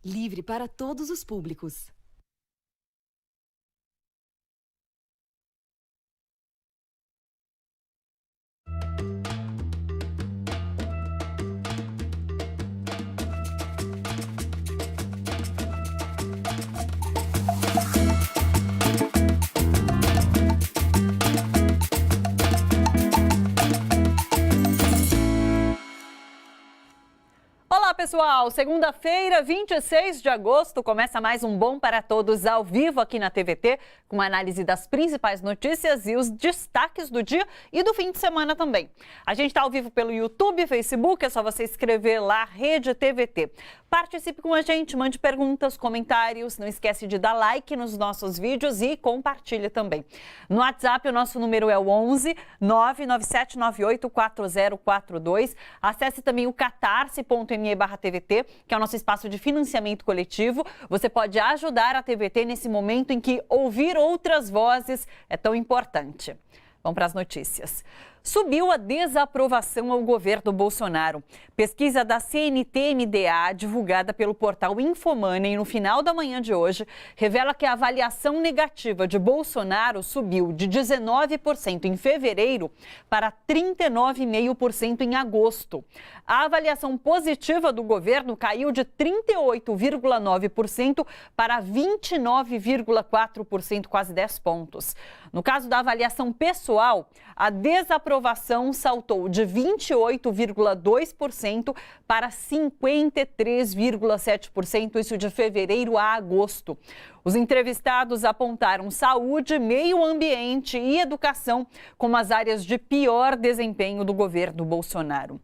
livre para todos os públicos. Olá pessoal, segunda-feira, 26 de agosto, começa mais um Bom para Todos ao vivo aqui na TVT, com uma análise das principais notícias e os destaques do dia e do fim de semana também. A gente está ao vivo pelo YouTube, Facebook, é só você escrever lá, Rede TVT. Participe com a gente, mande perguntas, comentários, não esquece de dar like nos nossos vídeos e compartilhe também. No WhatsApp, o nosso número é o 11 99798 4042. Acesse também o catarse.me/TVT, que é o nosso espaço de financiamento coletivo. Você pode ajudar a TVT nesse momento em que ouvir outras vozes é tão importante. Vamos para as notícias. Subiu a desaprovação ao governo Bolsonaro. Pesquisa da CNT-MDA, divulgada pelo portal Infomoney no final da manhã de hoje, revela que a avaliação negativa de Bolsonaro subiu de 19% em fevereiro para 39,5% em agosto. A avaliação positiva do governo caiu de 38,9% para 29,4%, quase 10 pontos. No caso da avaliação pessoal, a desaprovação saltou de 28,2% para 53,7%, isso de fevereiro a agosto. Os entrevistados apontaram saúde, meio ambiente e educação como as áreas de pior desempenho do governo Bolsonaro.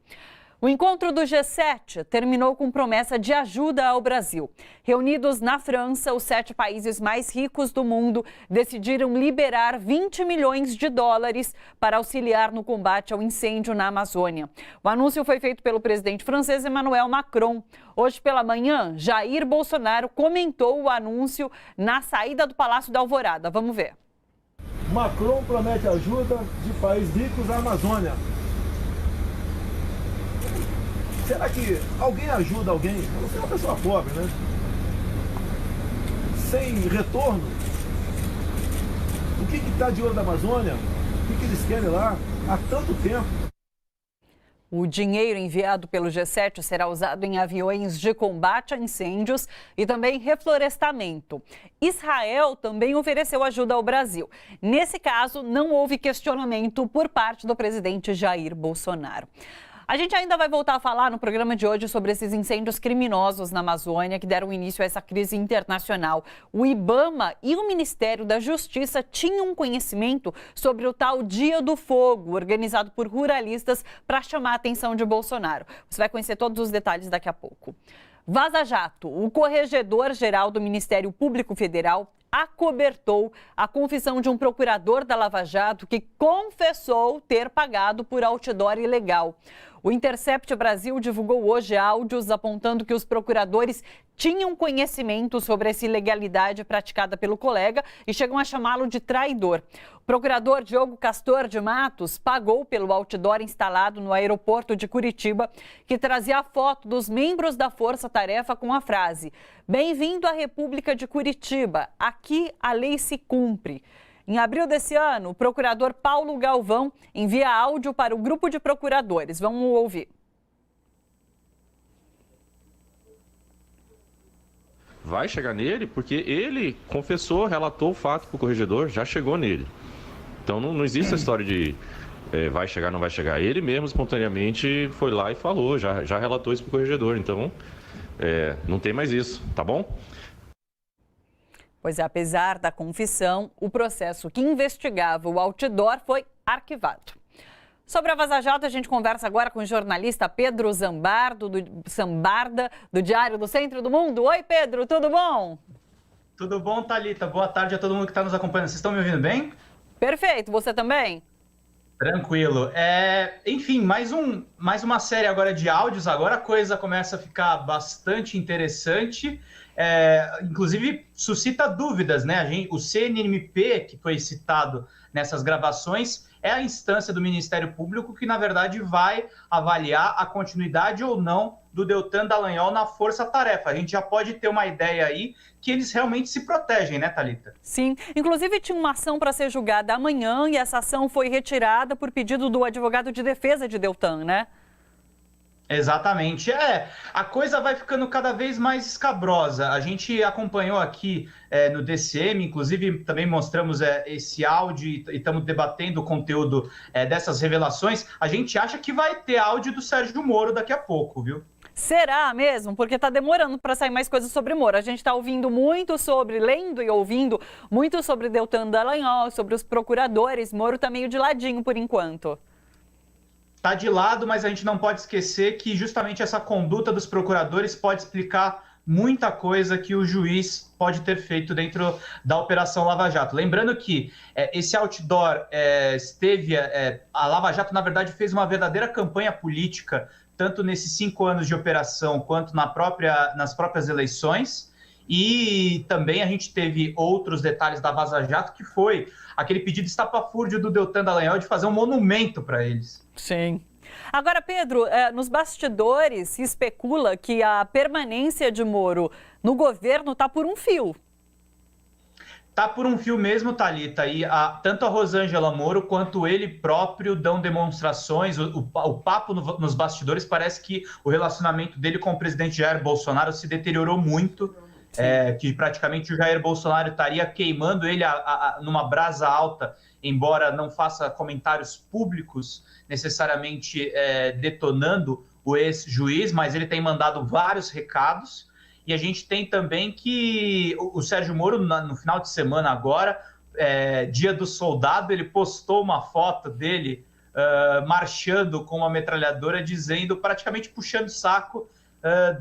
O encontro do G7 terminou com promessa de ajuda ao Brasil. Reunidos na França, os 7 países mais ricos do mundo decidiram liberar 20 milhões de dólares para auxiliar no combate ao incêndio na Amazônia. O anúncio foi feito pelo presidente francês Emmanuel Macron. Hoje pela manhã, Jair Bolsonaro comentou o anúncio na saída do Palácio da Alvorada. Vamos ver. Macron promete ajuda de países ricos à Amazônia. Será que alguém ajuda alguém? Você é uma pessoa pobre, né? Sem retorno. O que está de olho da Amazônia? O que eles querem lá há tanto tempo? O dinheiro enviado pelo G7 será usado em aviões de combate a incêndios e também reflorestamento. Israel também ofereceu ajuda ao Brasil. Nesse caso, não houve questionamento por parte do presidente Jair Bolsonaro. A gente ainda vai voltar a falar no programa de hoje sobre esses incêndios criminosos na Amazônia que deram início a essa crise internacional. O IBAMA e o Ministério da Justiça tinham conhecimento sobre o tal Dia do Fogo, organizado por ruralistas para chamar a atenção de Bolsonaro. Você vai conhecer todos os detalhes daqui a pouco. Vaza Jato, o corregedor-geral do Ministério Público Federal, acobertou a confissão de um procurador da Lava Jato que confessou ter pagado por outdoor ilegal. O Intercept Brasil divulgou hoje áudios apontando que os procuradores tinham conhecimento sobre essa ilegalidade praticada pelo colega e chegam a chamá-lo de traidor. O procurador Diogo Castor de Matos pagou pelo outdoor instalado no aeroporto de Curitiba, que trazia a foto dos membros da Força Tarefa com a frase: "Bem-vindo à República de Curitiba, aqui a lei se cumpre". Em abril desse ano, o procurador Paulo Galvão envia áudio para o grupo de procuradores. Vamos ouvir. Vai chegar nele porque ele confessou, relatou o fato para o corregedor, já chegou nele. Então não existe essa história de vai chegar, não vai chegar. Ele mesmo espontaneamente foi lá e falou, já relatou isso para o corregedor. Então não tem mais isso, tá bom? Pois é, apesar da confissão, o processo que investigava o outdoor foi arquivado. Sobre a Vaza Jato, a gente conversa agora com o jornalista Pedro Zambarda, do Diário do Centro do Mundo. Oi, Pedro, tudo bom? Tudo bom, Thalita? Boa tarde a todo mundo que está nos acompanhando. Vocês estão me ouvindo bem? Perfeito, você também? Tranquilo. Enfim, mais uma série agora de áudios. Agora a coisa começa a ficar bastante interessante. Inclusive, suscita dúvidas, né? O CNMP, que foi citado nessas gravações é a instância do Ministério Público que, na verdade, vai avaliar a continuidade ou não do Deltan Dallagnol na força-tarefa. A gente já pode ter uma ideia aí que eles realmente se protegem, né, Thalita? Sim, inclusive tinha uma ação para ser julgada amanhã e essa ação foi retirada por pedido do advogado de defesa de Deltan, né? Exatamente. A coisa vai ficando cada vez mais escabrosa. A gente acompanhou aqui no DCM, inclusive também mostramos esse áudio e estamos debatendo o conteúdo dessas revelações. A gente acha que vai ter áudio do Sérgio Moro daqui a pouco, viu? Será mesmo? Porque está demorando para sair mais coisas sobre Moro. A gente está ouvindo muito lendo e ouvindo muito sobre Deltan Dallagnol, sobre os procuradores. Moro está meio de ladinho por enquanto. Está de lado, mas a gente não pode esquecer que justamente essa conduta dos procuradores pode explicar muita coisa que o juiz pode ter feito dentro da Operação Lava Jato. Lembrando que esse outdoor a Lava Jato, na verdade, fez uma verdadeira campanha política, tanto nesses 5 anos de operação quanto nas próprias eleições. E também a gente teve outros detalhes da Vaza Jato, que foi aquele pedido estapafúrdio do Deltan Dallagnol de fazer um monumento para eles. Sim. Agora, Pedro, nos bastidores se especula que a permanência de Moro no governo está por um fio. Tá por um fio mesmo, Thalita, e tanto a Rosângela Moro quanto ele próprio dão demonstrações, o papo nos bastidores parece que o relacionamento dele com o presidente Jair Bolsonaro se deteriorou muito, que praticamente o Jair Bolsonaro estaria queimando ele numa brasa alta, embora não faça comentários públicos necessariamente detonando o ex-juiz, mas ele tem mandado vários recados. E a gente tem também que o Sérgio Moro, no final de semana agora, dia do soldado, ele postou uma foto dele marchando com uma metralhadora, praticamente puxando o saco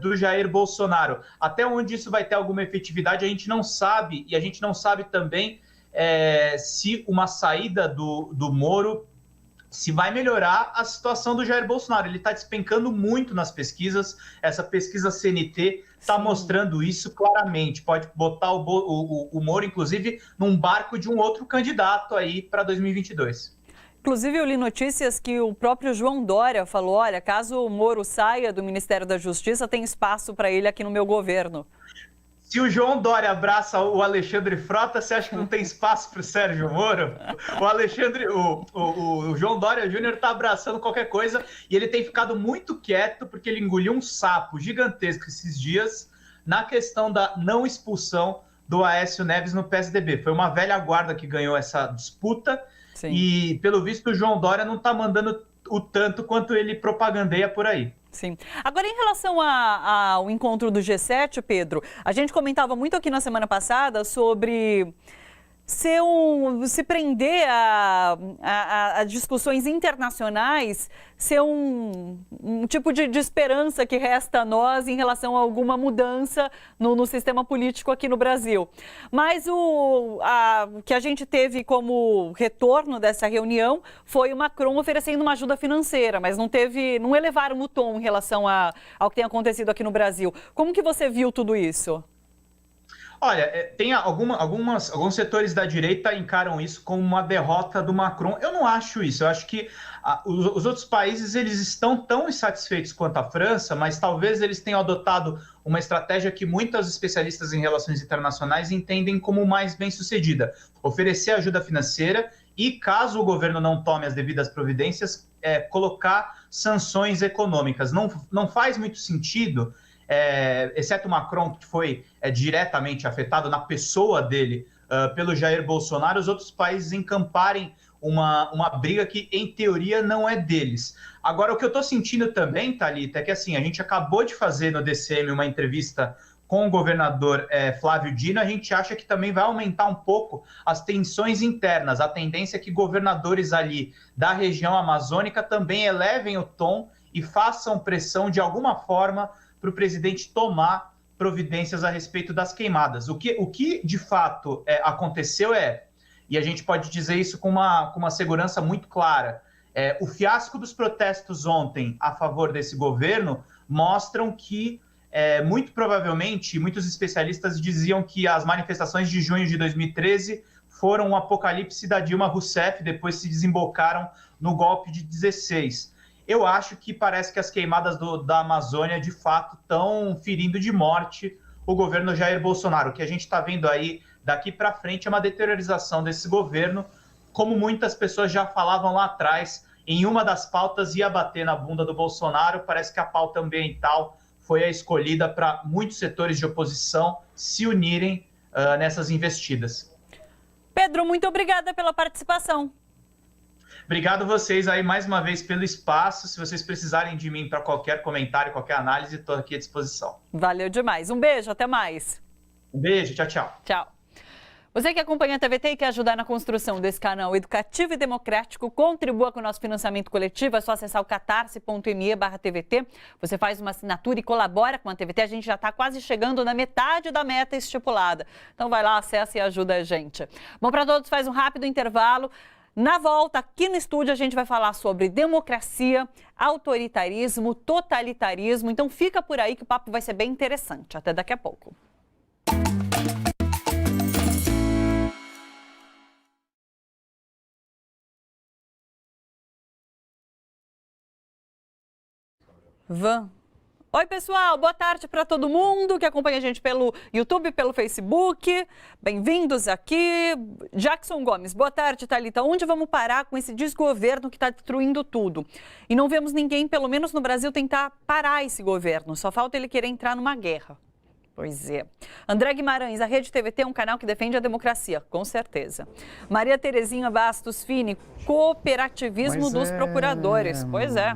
do Jair Bolsonaro. Até onde isso vai ter alguma efetividade, a gente não sabe. E a gente não sabe também se uma saída do Moro se vai melhorar a situação do Jair Bolsonaro. Ele está despencando muito nas pesquisas. Essa pesquisa CNT está mostrando isso claramente. Pode botar o Moro, inclusive, num barco de um outro candidato aí para 2022. Inclusive, eu li notícias que o próprio João Dória falou, olha, caso o Moro saia do Ministério da Justiça, tem espaço para ele aqui no meu governo. Se o João Dória abraça o Alexandre Frota, você acha que não tem espaço para o Sérgio Moro? O João Dória Júnior está abraçando qualquer coisa e ele tem ficado muito quieto porque ele engoliu um sapo gigantesco esses dias na questão da não expulsão do Aécio Neves no PSDB. Foi uma velha guarda que ganhou essa disputa. Sim. E, pelo visto, o João Dória não está mandando o tanto quanto ele propagandeia por aí. Sim. Agora, em relação ao encontro do G7, Pedro, a gente comentava muito aqui na semana passada sobre se prender a discussões internacionais, ser um tipo de esperança que resta a nós em relação a alguma mudança no sistema político aqui no Brasil. Mas o que a gente teve como retorno dessa reunião foi o Macron oferecendo uma ajuda financeira, mas não elevaram o tom em relação ao que tem acontecido aqui no Brasil. Como que você viu tudo isso? Olha, tem alguns setores da direita encaram isso como uma derrota do Macron. Eu não acho isso. Eu acho que os outros países eles estão tão insatisfeitos quanto a França, mas talvez eles tenham adotado uma estratégia que muitos especialistas em relações internacionais entendem como mais bem-sucedida. Oferecer ajuda financeira e, caso o governo não tome as devidas providências, colocar sanções econômicas. Não faz muito sentido... exceto o Macron, que foi diretamente afetado na pessoa dele pelo Jair Bolsonaro, os outros países encamparem uma briga que, em teoria, não é deles. Agora, o que eu estou sentindo também, Thalita, é que assim, a gente acabou de fazer no DCM uma entrevista com o governador Flávio Dino, a gente acha que também vai aumentar um pouco as tensões internas. A tendência é que governadores ali da região amazônica também elevem o tom e façam pressão de alguma forma para o presidente tomar providências a respeito das queimadas. O que de fato aconteceu e a gente pode dizer isso com uma segurança muito clara, o fiasco dos protestos ontem a favor desse governo mostram que muito provavelmente, muitos especialistas diziam que as manifestações de junho de 2013 foram um apocalipse da Dilma Rousseff, depois se desembocaram no golpe de 16. Eu acho que parece que as queimadas da Amazônia, de fato, estão ferindo de morte o governo Jair Bolsonaro. O que a gente está vendo aí daqui para frente é uma deteriorização desse governo, como muitas pessoas já falavam lá atrás. Em uma das pautas ia bater na bunda do Bolsonaro, parece que a pauta ambiental foi a escolhida para muitos setores de oposição se unirem nessas investidas. Pedro, muito obrigada pela participação. Obrigado vocês aí mais uma vez pelo espaço. Se vocês precisarem de mim para qualquer comentário, qualquer análise, estou aqui à disposição. Valeu demais. Um beijo, até mais. Um beijo, tchau, tchau. Tchau. Você que acompanha a TVT e quer ajudar na construção desse canal educativo e democrático, contribua com o nosso financiamento coletivo. É só acessar o catarse.me/TVT. Você faz uma assinatura e colabora com a TVT. A gente já está quase chegando na metade da meta estipulada. Então vai lá, acessa e ajuda a gente. Bom, para todos, faz um rápido intervalo. Na volta, aqui no estúdio, a gente vai falar sobre democracia, autoritarismo, totalitarismo. Então fica por aí que o papo vai ser bem interessante. Até daqui a pouco. Oi, pessoal, boa tarde para todo mundo que acompanha a gente pelo YouTube, pelo Facebook. Bem-vindos aqui. Jackson Gomes, boa tarde, Thalita. Onde vamos parar com esse desgoverno que está destruindo tudo? E não vemos ninguém, pelo menos no Brasil, tentar parar esse governo. Só falta ele querer entrar numa guerra. Pois é. André Guimarães, a Rede TVT é um canal que defende a democracia, com certeza. Maria Terezinha Bastos Fini, cooperativismo dos procuradores. Pois é.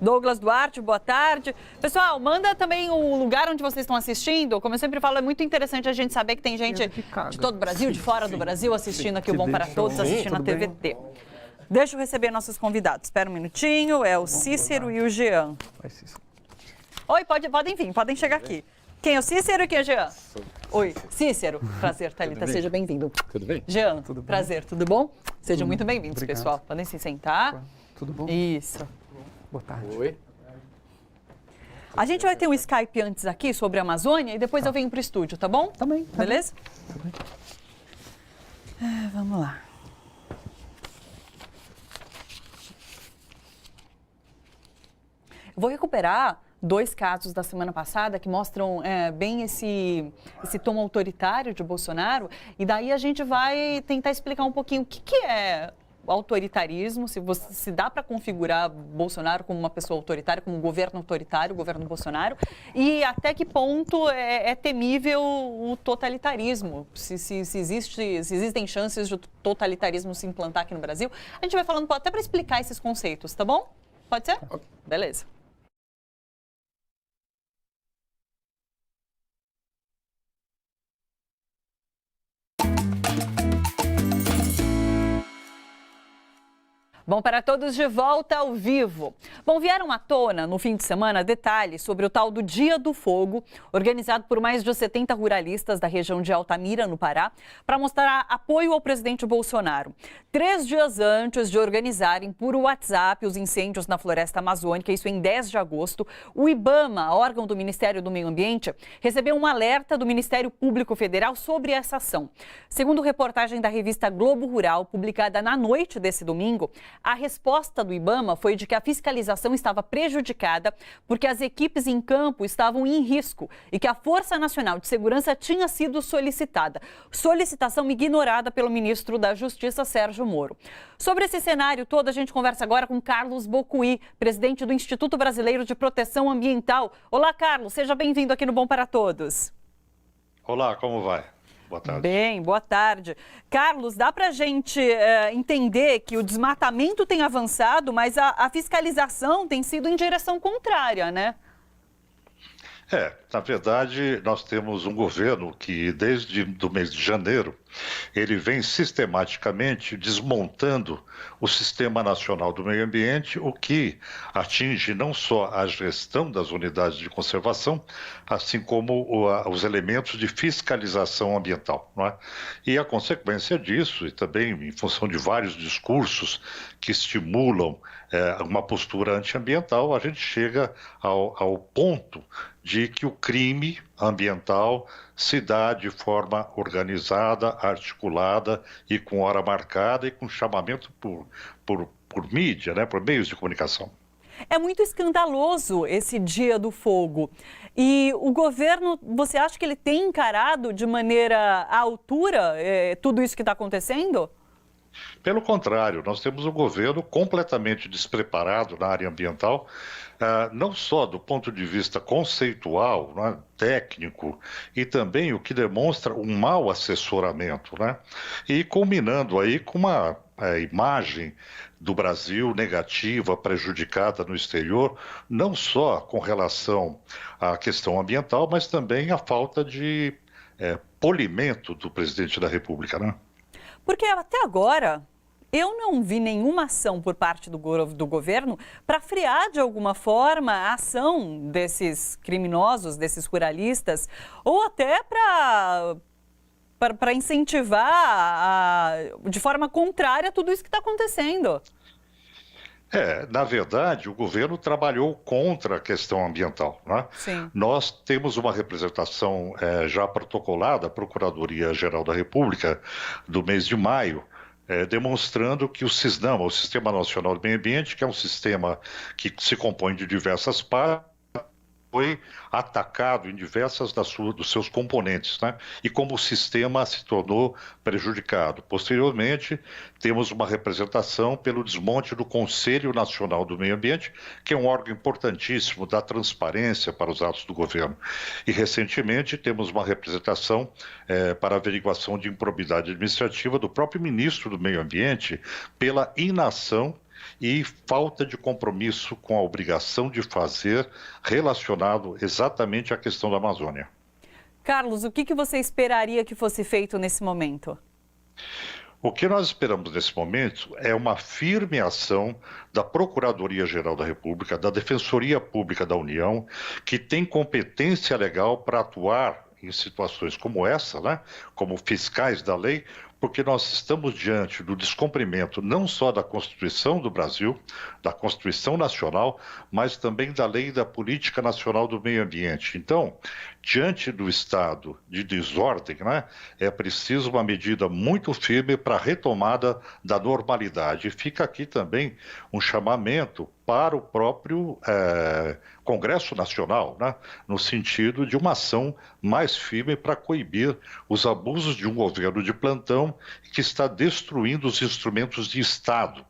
Douglas Duarte, boa tarde. Pessoal, manda também o lugar onde vocês estão assistindo. Como eu sempre falo, é muito interessante a gente saber que tem gente de todo o Brasil, de fora do Brasil, assistindo aqui o Bom para Todos, assistindo a TVT. Deixa eu receber nossos convidados. Espera um minutinho, é o Cícero e o Jean. Oi, podem vir, podem chegar aqui. Quem é o Cícero e quem é o Jean? Oi, Cícero. Prazer, Thalita, seja bem-vindo. Tudo bem? Jean, prazer, tudo bom? Sejam muito bem-vindos, pessoal. Podem se sentar. Tudo bom? Isso. Boa tarde. Oi. A gente vai ter um Skype antes aqui sobre a Amazônia e depois eu venho para o estúdio, tá bom? Também. Beleza? Vamos lá. Eu vou recuperar 2 casos da semana passada que mostram bem esse tom autoritário de Bolsonaro. E daí a gente vai tentar explicar um pouquinho o que é autoritarismo, se dá para configurar Bolsonaro como uma pessoa autoritária, como um governo autoritário, o governo Bolsonaro, e até que ponto é temível o totalitarismo, se existem chances de totalitarismo se implantar aqui no Brasil. A gente vai falando até para explicar esses conceitos, tá bom? Pode ser? Beleza. Bom, para todos de volta ao vivo. Bom, vieram à tona no fim de semana detalhes sobre o tal do Dia do Fogo, organizado por mais de 70 ruralistas da região de Altamira, no Pará, para mostrar apoio ao presidente Bolsonaro. 3 dias antes de organizarem por WhatsApp os incêndios na floresta amazônica, isso em 10 de agosto, o IBAMA, órgão do Ministério do Meio Ambiente, recebeu um alerta do Ministério Público Federal sobre essa ação. Segundo reportagem da revista Globo Rural, publicada na noite desse domingo, a resposta do IBAMA foi de que a fiscalização estava prejudicada porque as equipes em campo estavam em risco e que a Força Nacional de Segurança tinha sido solicitada. Solicitação ignorada pelo ministro da Justiça, Sérgio Moro. Sobre esse cenário todo, a gente conversa agora com Carlos Bocuí, presidente do Instituto Brasileiro de Proteção Ambiental. Olá, Carlos, seja bem-vindo aqui no Bom para Todos. Olá, como vai? Boa tarde. Bem, boa tarde. Carlos, dá para a gente entender que o desmatamento tem avançado, mas a fiscalização tem sido em direção contrária, né? Na verdade, nós temos um governo que, desde o mês de janeiro, ele vem sistematicamente desmontando o Sistema Nacional do Meio Ambiente, o que atinge não só a gestão das unidades de conservação, assim como os elementos de fiscalização ambiental, não é? E a consequência disso, e também em função de vários discursos que estimulam uma postura antiambiental, a gente chega ao ponto de que o crime ambiental se dá de forma organizada, articulada e com hora marcada e com chamamento por mídia, né, por meios de comunicação. É muito escandaloso esse Dia do Fogo. E o governo, você acha que ele tem encarado de maneira à altura tudo isso que está acontecendo? Pelo contrário, nós temos um governo completamente despreparado na área ambiental, não só do ponto de vista conceitual, né, técnico, e também o que demonstra um mau assessoramento, né? E culminando aí com uma imagem do Brasil negativa, prejudicada no exterior, não só com relação à questão ambiental, mas também a falta de polimento do presidente da República, né? Porque até agora eu não vi nenhuma ação por parte do governo para frear de alguma forma a ação desses criminosos, desses ruralistas, ou até para incentivar de forma contrária tudo isso que está acontecendo. Na verdade, o governo trabalhou contra a questão ambiental, né? Sim. Nós temos uma representação já protocolada, a Procuradoria-Geral da República, do mês de maio, demonstrando que o SISNAMA, o Sistema Nacional do Meio Ambiente, que é um sistema que se compõe de diversas partes, foi atacado em diversas dos seus componentes, né? E como o sistema se tornou prejudicado. Posteriormente, temos uma representação pelo desmonte do Conselho Nacional do Meio Ambiente, que é um órgão importantíssimo da transparência para os atos do governo. E, recentemente, temos uma representação para averiguação de improbidade administrativa do próprio ministro do Meio Ambiente pela inação e falta de compromisso com a obrigação de fazer relacionado exatamente à questão da Amazônia. Carlos, o que você esperaria que fosse feito nesse momento? O que nós esperamos nesse momento é uma firme ação da Procuradoria-Geral da República, da Defensoria Pública da União, que tem competência legal para atuar em situações como essa, né, como fiscais da lei, porque nós estamos diante do descumprimento não só da Constituição do Brasil, da Constituição Nacional, mas também da Lei da Política Nacional do Meio Ambiente. Então, diante do estado de desordem, né, é preciso uma medida muito firme para a retomada da normalidade. E fica aqui também um chamamento para o próprio Congresso Nacional, né, no sentido de uma ação mais firme para coibir os abusos de um governo de plantão que está destruindo os instrumentos de Estado,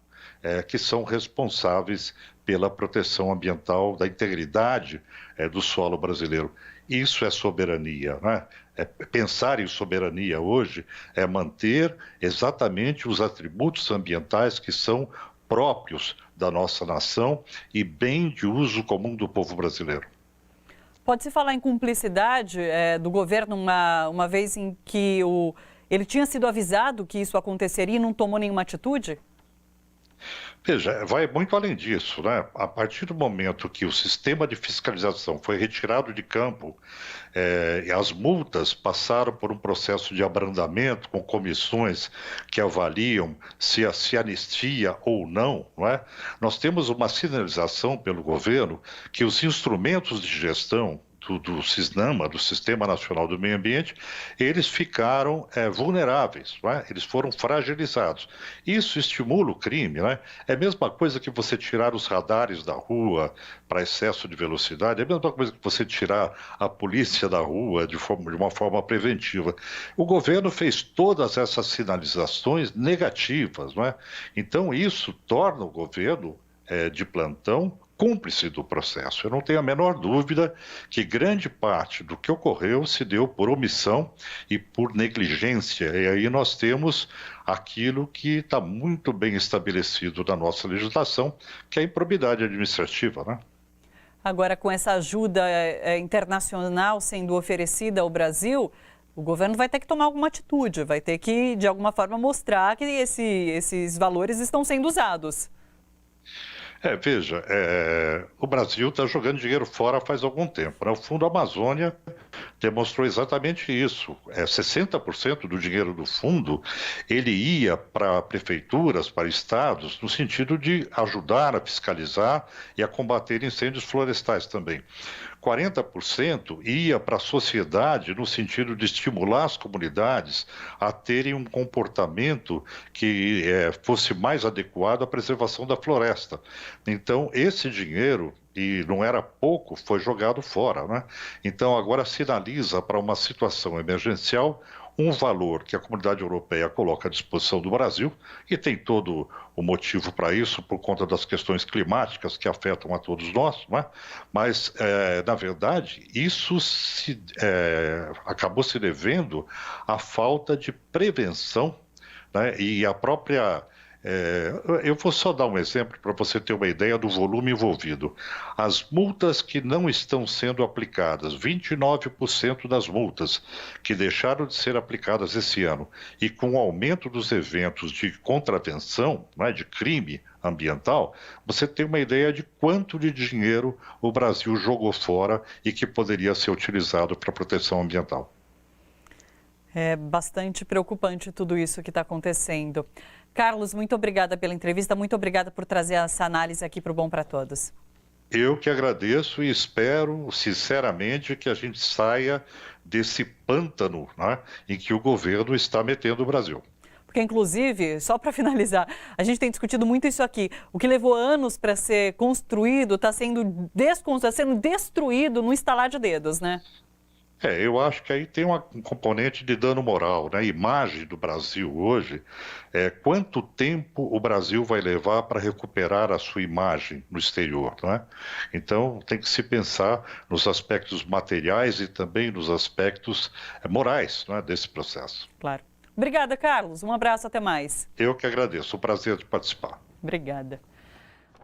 que são responsáveis pela proteção ambiental, da integridade do solo brasileiro. Isso é soberania, né? Pensar em soberania hoje é manter exatamente os atributos ambientais que são próprios da nossa nação e bem de uso comum do povo brasileiro. Pode-se falar em cumplicidade do governo uma vez em que ele tinha sido avisado que isso aconteceria e não tomou nenhuma atitude? Veja, vai muito além disso, né? A partir do momento que o sistema de fiscalização foi retirado de campo, e as multas passaram por um processo de abrandamento com comissões que avaliam se anistia ou não, não é? Nós temos uma sinalização pelo governo que os instrumentos de gestão do SISNAMA, do Sistema Nacional do Meio Ambiente, eles ficaram vulneráveis, não é? Eles foram fragilizados. Isso estimula o crime, né? É a mesma coisa que você tirar os radares da rua para excesso de velocidade, é a mesma coisa que você tirar a polícia da rua de uma forma preventiva. O governo fez todas essas sinalizações negativas, não é? Então isso torna o governo de plantão cúmplice do processo. Eu não tenho a menor dúvida que grande parte do que ocorreu se deu por omissão e por negligência. E aí nós temos aquilo que está muito bem estabelecido na nossa legislação, que é a improbidade administrativa, né? Agora, com essa ajuda internacional sendo oferecida ao Brasil, o governo vai ter que tomar alguma atitude, vai ter que, de alguma forma, mostrar que esses valores estão sendo usados. Veja, o Brasil está jogando dinheiro fora faz algum tempo, né? O Fundo Amazônia demonstrou exatamente isso. 60% do dinheiro do fundo, ele ia para prefeituras, para estados, no sentido de ajudar a fiscalizar e a combater incêndios florestais também. 40% ia para a sociedade no sentido de estimular as comunidades a terem um comportamento que fosse mais adequado à preservação da floresta. Então, esse dinheiro, e não era pouco, foi jogado fora, né? Então, agora sinaliza para uma situação emergencial um valor que a comunidade europeia coloca à disposição do Brasil, e tem todo o motivo para isso, por conta das questões climáticas que afetam a todos nós, né? Mas, na verdade, isso acabou se devendo à falta de prevenção, né? E a própria... eu vou só dar um exemplo para você ter uma ideia do volume envolvido. As multas que não estão sendo aplicadas, 29% das multas que deixaram de ser aplicadas esse ano, e com o aumento dos eventos de contravenção, né, de crime ambiental, você tem uma ideia de quanto de dinheiro o Brasil jogou fora e que poderia ser utilizado para proteção ambiental. É bastante preocupante tudo isso que está acontecendo. Carlos, muito obrigada pela entrevista, muito obrigada por trazer essa análise aqui para o Bom para Todos. Eu que agradeço e espero, sinceramente, que a gente saia desse pântano, né, em que o governo está metendo o Brasil. Porque, inclusive, só para finalizar, a gente tem discutido muito isso aqui. O que levou anos para ser construído está sendo destruído no estalar de dedos, né? Eu acho que aí tem um componente de dano moral, né? A imagem do Brasil hoje, quanto tempo o Brasil vai levar para recuperar a sua imagem no exterior, né? Então, tem que se pensar nos aspectos materiais e também nos aspectos morais, né, desse processo. Claro. Obrigada, Carlos. Um abraço, até mais. Eu que agradeço, o prazer de participar. Obrigada.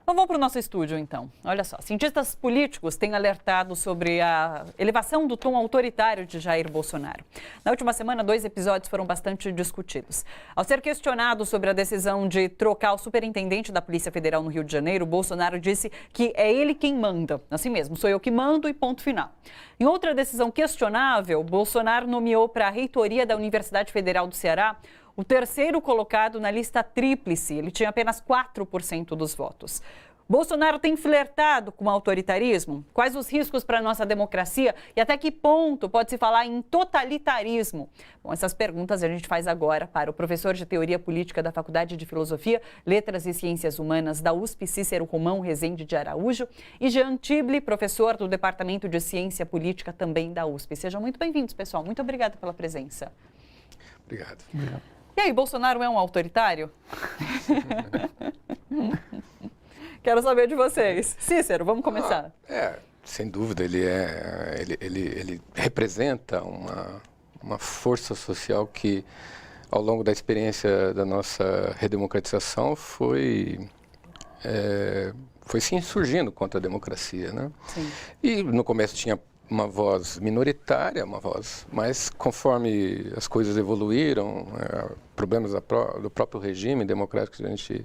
Vamos para o nosso estúdio, então. Olha só, cientistas políticos têm alertado sobre a elevação do tom autoritário de Jair Bolsonaro. Na última semana, 2 episódios foram bastante discutidos. Ao ser questionado sobre a decisão de trocar o superintendente da Polícia Federal no Rio de Janeiro, Bolsonaro disse que é ele quem manda. Assim mesmo, sou eu que mando e ponto final. Em outra decisão questionável, Bolsonaro nomeou para a reitoria da Universidade Federal do Ceará o terceiro colocado na lista tríplice. Ele tinha apenas 4% dos votos. Bolsonaro tem flertado com o autoritarismo? Quais os riscos para a nossa democracia? E até que ponto pode se falar em totalitarismo? Bom, essas perguntas a gente faz agora para o professor de Teoria Política da Faculdade de Filosofia, Letras e Ciências Humanas da USP, Cícero Romão Rezende de Araújo, e Jean Tible, professor do Departamento de Ciência Política também da USP. Sejam muito bem-vindos, pessoal. Muito obrigada pela presença. Obrigado. E aí, Bolsonaro é um autoritário? Quero saber de vocês. Cícero, vamos começar. Sem dúvida, ele representa uma força social que, ao longo da experiência da nossa redemocratização, foi se insurgindo contra a democracia, né? Sim. E no começo tinha uma voz minoritária, mas conforme as coisas evoluíram, problemas do próprio regime democrático que a gente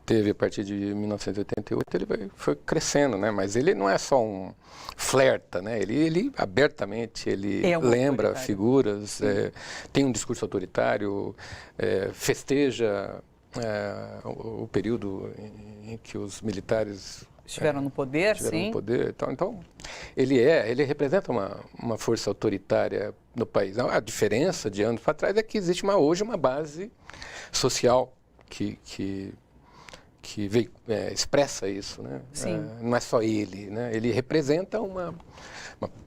teve a partir de 1988, ele foi crescendo, né? Mas ele não é só um flerta, né? Ele abertamente lembra figuras, tem um discurso autoritário, festeja o período em que os militares estiveram no poder, sim. No poder. Então ele representa uma força autoritária no país. A diferença de anos para trás é que existe hoje uma base social que expressa isso, né? Sim. Não é só ele, né? Ele representa uma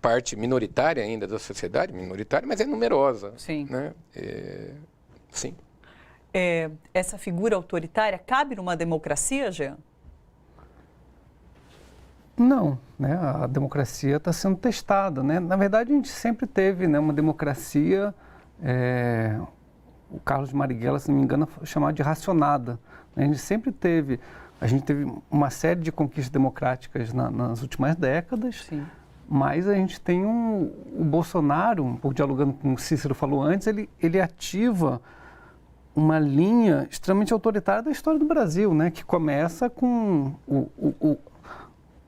parte minoritária ainda da sociedade, minoritária, mas é numerosa. Sim. Né? Sim. Essa figura autoritária cabe numa democracia, Jean? Não, né? A democracia está sendo testada, né? Na verdade, a gente sempre teve, né, uma democracia, o Carlos Marighella, se não me engano, chamado de racionada. A gente teve uma série de conquistas democráticas nas últimas décadas, sim, mas a gente tem o Bolsonaro, um pouco dialogando com o Cícero falou antes, ele ativa uma linha extremamente autoritária da história do Brasil, né? Que começa com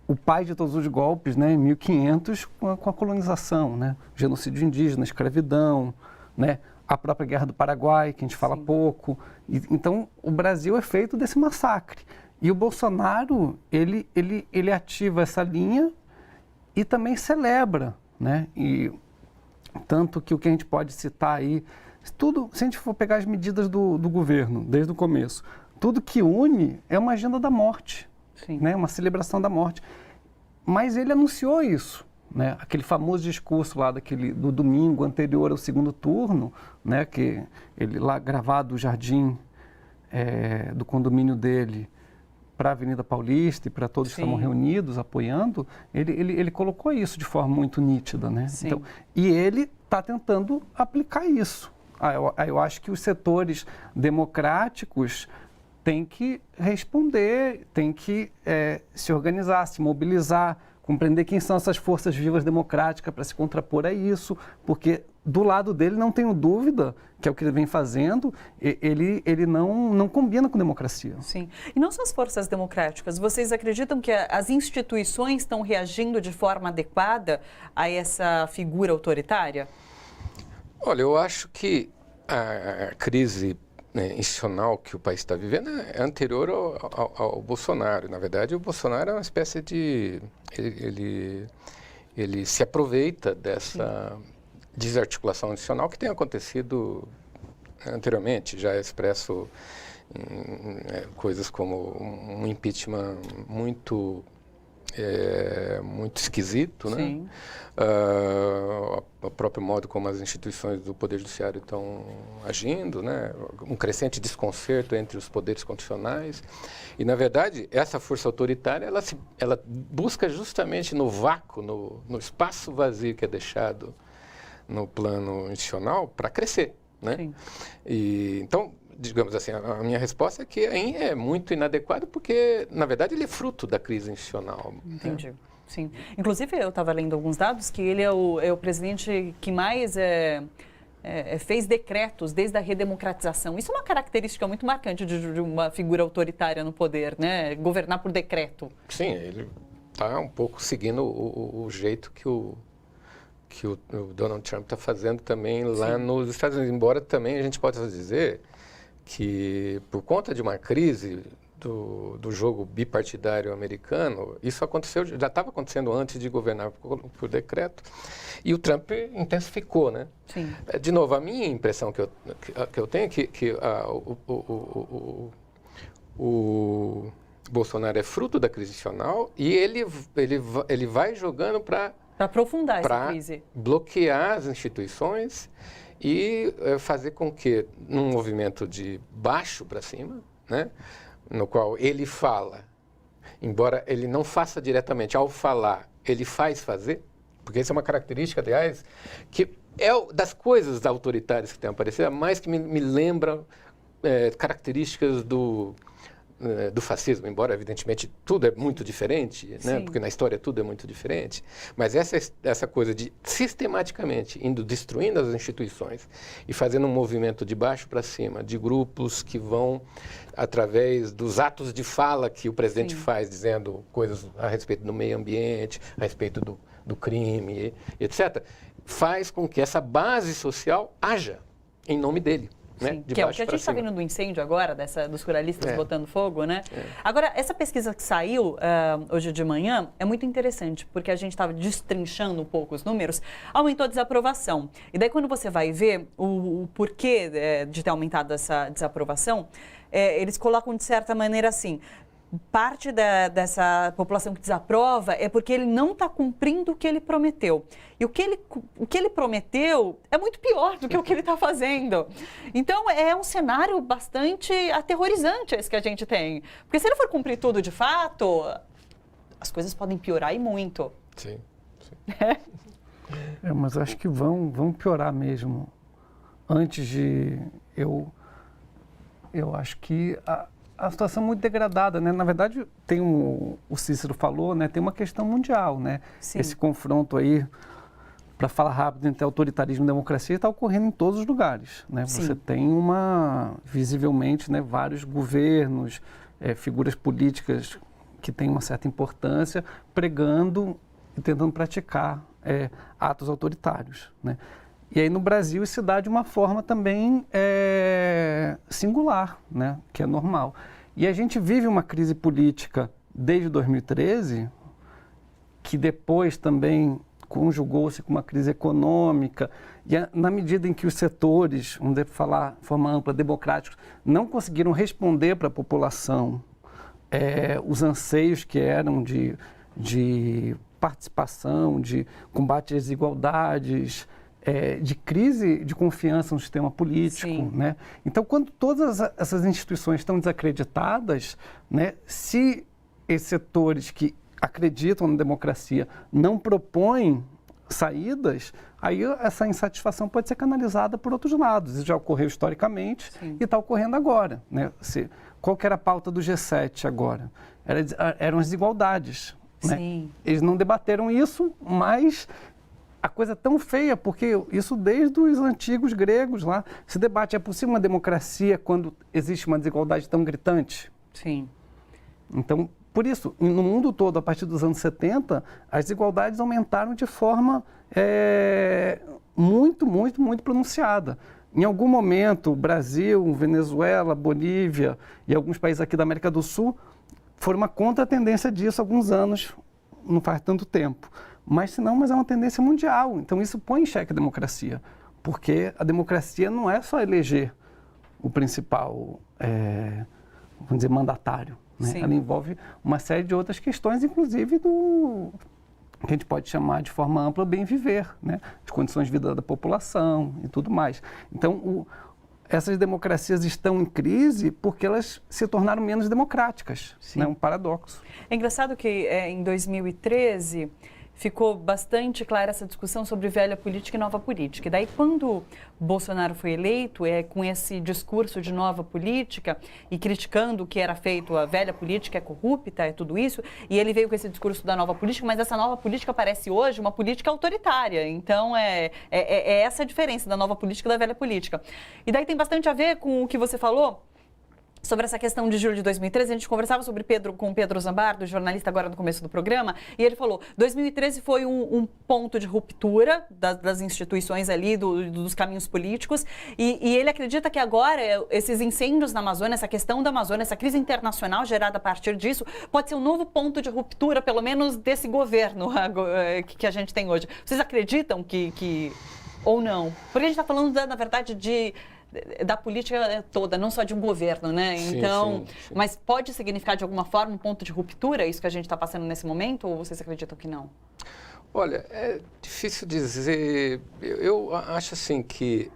o pai de todos os golpes, né, em 1500, com a colonização, né, genocídio indígena, escravidão, né, a própria Guerra do Paraguai, que a gente fala pouco. Então, o Brasil é feito desse massacre. E o Bolsonaro, ele ativa essa linha e também celebra, né? E tanto que o que a gente pode citar aí, tudo, se a gente for pegar as medidas do governo, desde o começo, tudo que une é uma agenda da morte, né? Uma celebração da morte. Mas ele anunciou isso, né? Aquele famoso discurso lá do domingo anterior ao segundo turno, né? Que ele lá gravado do jardim do condomínio dele para a Avenida Paulista e para todos que estavam reunidos apoiando, ele colocou isso de forma muito nítida, né? Então, e ele está tentando aplicar isso. Eu acho que os setores democráticos têm que responder, têm que se organizar, se mobilizar, compreender quem são essas forças vivas democráticas para se contrapor a isso, porque do lado dele, não tenho dúvida, que é o que ele vem fazendo, ele não combina com democracia. Sim. E não só as forças democráticas, vocês acreditam que as instituições estão reagindo de forma adequada a essa figura autoritária? Olha, eu acho que a crise institucional que o país está vivendo é anterior ao Bolsonaro. Na verdade, o Bolsonaro é uma espécie de... Ele se aproveita dessa desarticulação institucional que tem acontecido anteriormente. Já é expresso em coisas como um impeachment muito esquisito, né? Sim. O próprio modo como as instituições do Poder Judiciário estão agindo, né? Um crescente desconcerto entre os poderes constitucionais. E, na verdade, essa força autoritária, ela busca justamente no vácuo, no espaço vazio que é deixado no plano institucional para crescer, né? Sim. E, então, digamos assim, a minha resposta é que é muito inadequado porque, na verdade, ele é fruto da crise institucional. Entendi. Sim. Inclusive, eu estava lendo alguns dados que ele é o presidente que mais fez decretos desde a redemocratização. Isso é uma característica muito marcante de uma figura autoritária no poder, né? Governar por decreto. Sim, ele está um pouco seguindo o jeito que o Donald Trump está fazendo também lá nos Estados Unidos. Embora também a gente possa dizer que, por conta de uma crise do jogo bipartidário americano, isso aconteceu, já estava acontecendo antes de governar por decreto, e o Trump intensificou, né? Sim. De novo, a minha impressão que eu tenho é que o Bolsonaro é fruto da crise institucional e ele vai jogando para aprofundar essa crise, bloquear as instituições e fazer com que, num movimento de baixo para cima, né, no qual ele fala, embora ele não faça diretamente, ao falar, ele faz fazer, porque essa é uma característica, aliás, que é das coisas autoritárias que têm aparecido, mais que me lembram características do fascismo, embora, evidentemente, tudo é muito diferente, né? Porque na história tudo é muito diferente, mas essa coisa de sistematicamente destruindo as instituições e fazendo um movimento de baixo para cima, de grupos que vão, através dos atos de fala que o presidente faz, dizendo coisas a respeito do meio ambiente, a respeito do crime, etc., faz com que essa base social haja em nome dele. Né? Que é o que a gente está vendo do incêndio agora, dos ruralistas botando fogo, né? Agora, essa pesquisa que saiu hoje de manhã é muito interessante, porque a gente estava destrinchando um pouco os números, aumentou a desaprovação. E daí, quando você vai ver o porquê de ter aumentado essa desaprovação, eles colocam de certa maneira assim: parte dessa população que desaprova é porque ele não está cumprindo o que ele prometeu. E o que ele prometeu é muito pior do que o que ele está fazendo. Então, é um cenário bastante aterrorizante esse que a gente tem. Porque se ele for cumprir tudo de fato, as coisas podem piorar e muito. Sim. Mas acho que vão piorar mesmo. Antes de... Eu acho que... A situação é muito degradada, né? Na verdade, o Cícero falou, né? Tem uma questão mundial, né? Sim. Esse confronto aí, para falar rápido, entre autoritarismo e democracia está ocorrendo em todos os lugares, né? Sim. Você tem visivelmente, né, vários governos, figuras políticas que têm uma certa importância, pregando e tentando praticar atos autoritários, né? E aí no Brasil isso se dá de uma forma também singular, né? Que é normal. E a gente vive uma crise política desde 2013, que depois também conjugou-se com uma crise econômica, e na medida em que os setores, vamos falar de forma ampla, democráticos, não conseguiram responder para a população os anseios que eram de participação, de combate às desigualdades, de crise de confiança no sistema político, né? Então, quando todas essas instituições estão desacreditadas, né, se esses setores que acreditam na democracia não propõem saídas, aí essa insatisfação pode ser canalizada por outros lados. Isso já ocorreu historicamente e está ocorrendo agora, né? Qual que era a pauta do G7 agora? Eram as desigualdades, né? Eles não debateram isso, mas a coisa é tão feia, porque isso desde os antigos gregos lá, se debate, é possível uma democracia quando existe uma desigualdade tão gritante? Sim. Então, por isso, no mundo todo, a partir dos anos 70, as desigualdades aumentaram de forma muito, muito, muito pronunciada. Em algum momento, Brasil, Venezuela, Bolívia e alguns países aqui da América do Sul foram uma contra-tendência disso há alguns anos, não faz tanto tempo. Mas é uma tendência mundial. Então, isso põe em xeque a democracia, porque a democracia não é só eleger o principal, vamos dizer, mandatário. Né? Ela envolve uma série de outras questões, inclusive do que a gente pode chamar de forma ampla bem viver, né? De condições de vida da população e tudo mais. Então, essas democracias estão em crise porque elas se tornaram menos democráticas. É, né? Um paradoxo. É engraçado que em 2013 ficou bastante clara essa discussão sobre velha política e nova política. E daí, quando Bolsonaro foi eleito, com esse discurso de nova política e criticando o que era feito, a velha política é corrupta, é tudo isso, e ele veio com esse discurso da nova política, mas essa nova política parece hoje uma política autoritária. Então, é essa a diferença da nova política e da velha política. E daí tem bastante a ver com o que você falou sobre essa questão de julho de 2013, a gente conversava com o Pedro Zambardo, jornalista agora no começo do programa, e ele falou, 2013 foi um ponto de ruptura das instituições ali, dos caminhos políticos, e ele acredita que agora esses incêndios na Amazônia, essa questão da Amazônia, essa crise internacional gerada a partir disso, pode ser um novo ponto de ruptura, pelo menos desse governo que a gente tem hoje. Vocês acreditam que ou não? Porque a gente está falando, na verdade, da política toda, não só de um governo, né? Então, sim. Mas pode significar de alguma forma um ponto de ruptura, isso que a gente está passando nesse momento, ou vocês acreditam que não? Olha, é difícil dizer. Eu acho assim que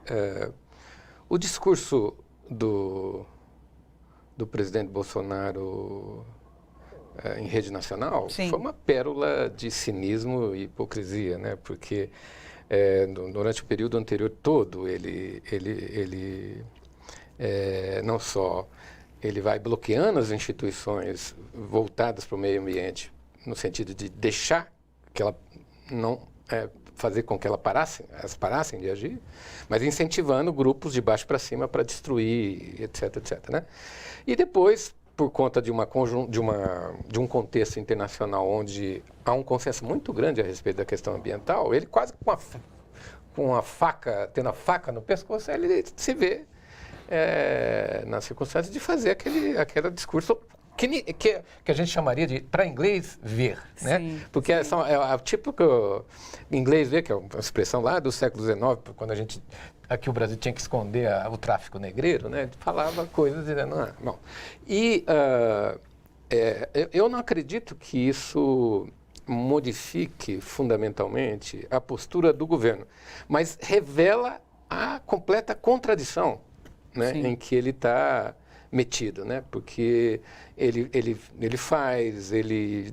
o discurso do presidente Bolsonaro em rede nacional foi uma pérola de cinismo e hipocrisia, né? Porque durante o período anterior todo, ele não só ele vai bloqueando as instituições voltadas para o meio ambiente, no sentido de deixar que ela não fazer com que elas parassem de agir, mas incentivando grupos de baixo para cima para destruir, etc, etc, né? E depois, por conta de um contexto internacional onde há um consenso muito grande a respeito da questão ambiental, ele quase com a faca, tendo a faca no pescoço, ele se vê nas circunstâncias de fazer aquele discurso que a gente chamaria de, para inglês, ver, né? Sim, porque é o típico inglês ver, que é uma expressão lá do século XIX, quando aqui o Brasil tinha que esconder o tráfico negreiro, né? Falava coisas dizendo, bom. E eu não acredito que isso modifique fundamentalmente a postura do governo, mas revela a completa contradição, né, em que ele está metido, né? Porque ele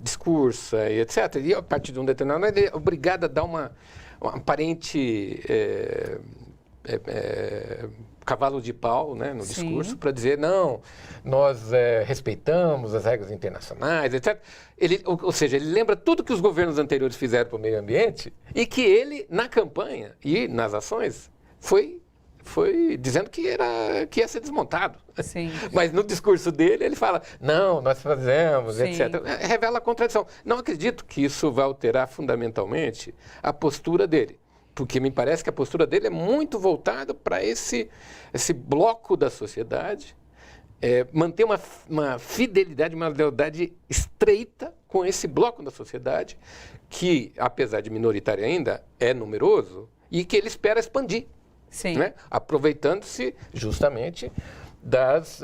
discursa e etc. E a partir de um determinado momento ele é obrigado a dar uma aparente cavalo de pau, né, no discurso, para dizer, não, nós respeitamos as regras internacionais, etc. Ou seja, ele lembra tudo que os governos anteriores fizeram para o meio ambiente e que ele, na campanha e nas ações, foi foi dizendo que ia ser desmontado. Sim. Mas no discurso dele, ele fala, não, nós fazemos, Sim. etc. Revela a contradição. Não acredito que isso vai alterar fundamentalmente a postura dele, porque me parece que a postura dele é muito voltada para esse bloco da sociedade, manter uma fidelidade, uma lealdade estreita com esse bloco da sociedade, que, apesar de minoritário ainda, é numeroso e que ele espera expandir. Sim. Né? Aproveitando-se justamente das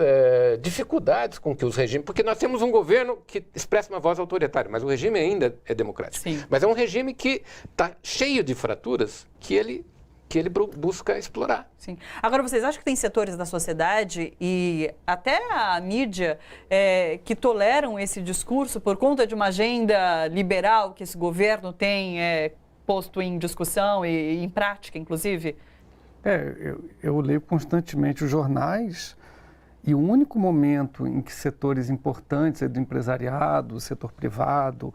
dificuldades com que os regimes... Porque nós temos um governo que expressa uma voz autoritária, mas o regime ainda é democrático. Sim. Mas é um regime que está cheio de fraturas que ele busca explorar. Sim. Agora, vocês acham que tem setores da sociedade e até a mídia que toleram esse discurso por conta de uma agenda liberal que esse governo tem posto em discussão e em prática, inclusive? Eu leio constantemente os jornais e o único momento em que setores importantes do empresariado, setor privado,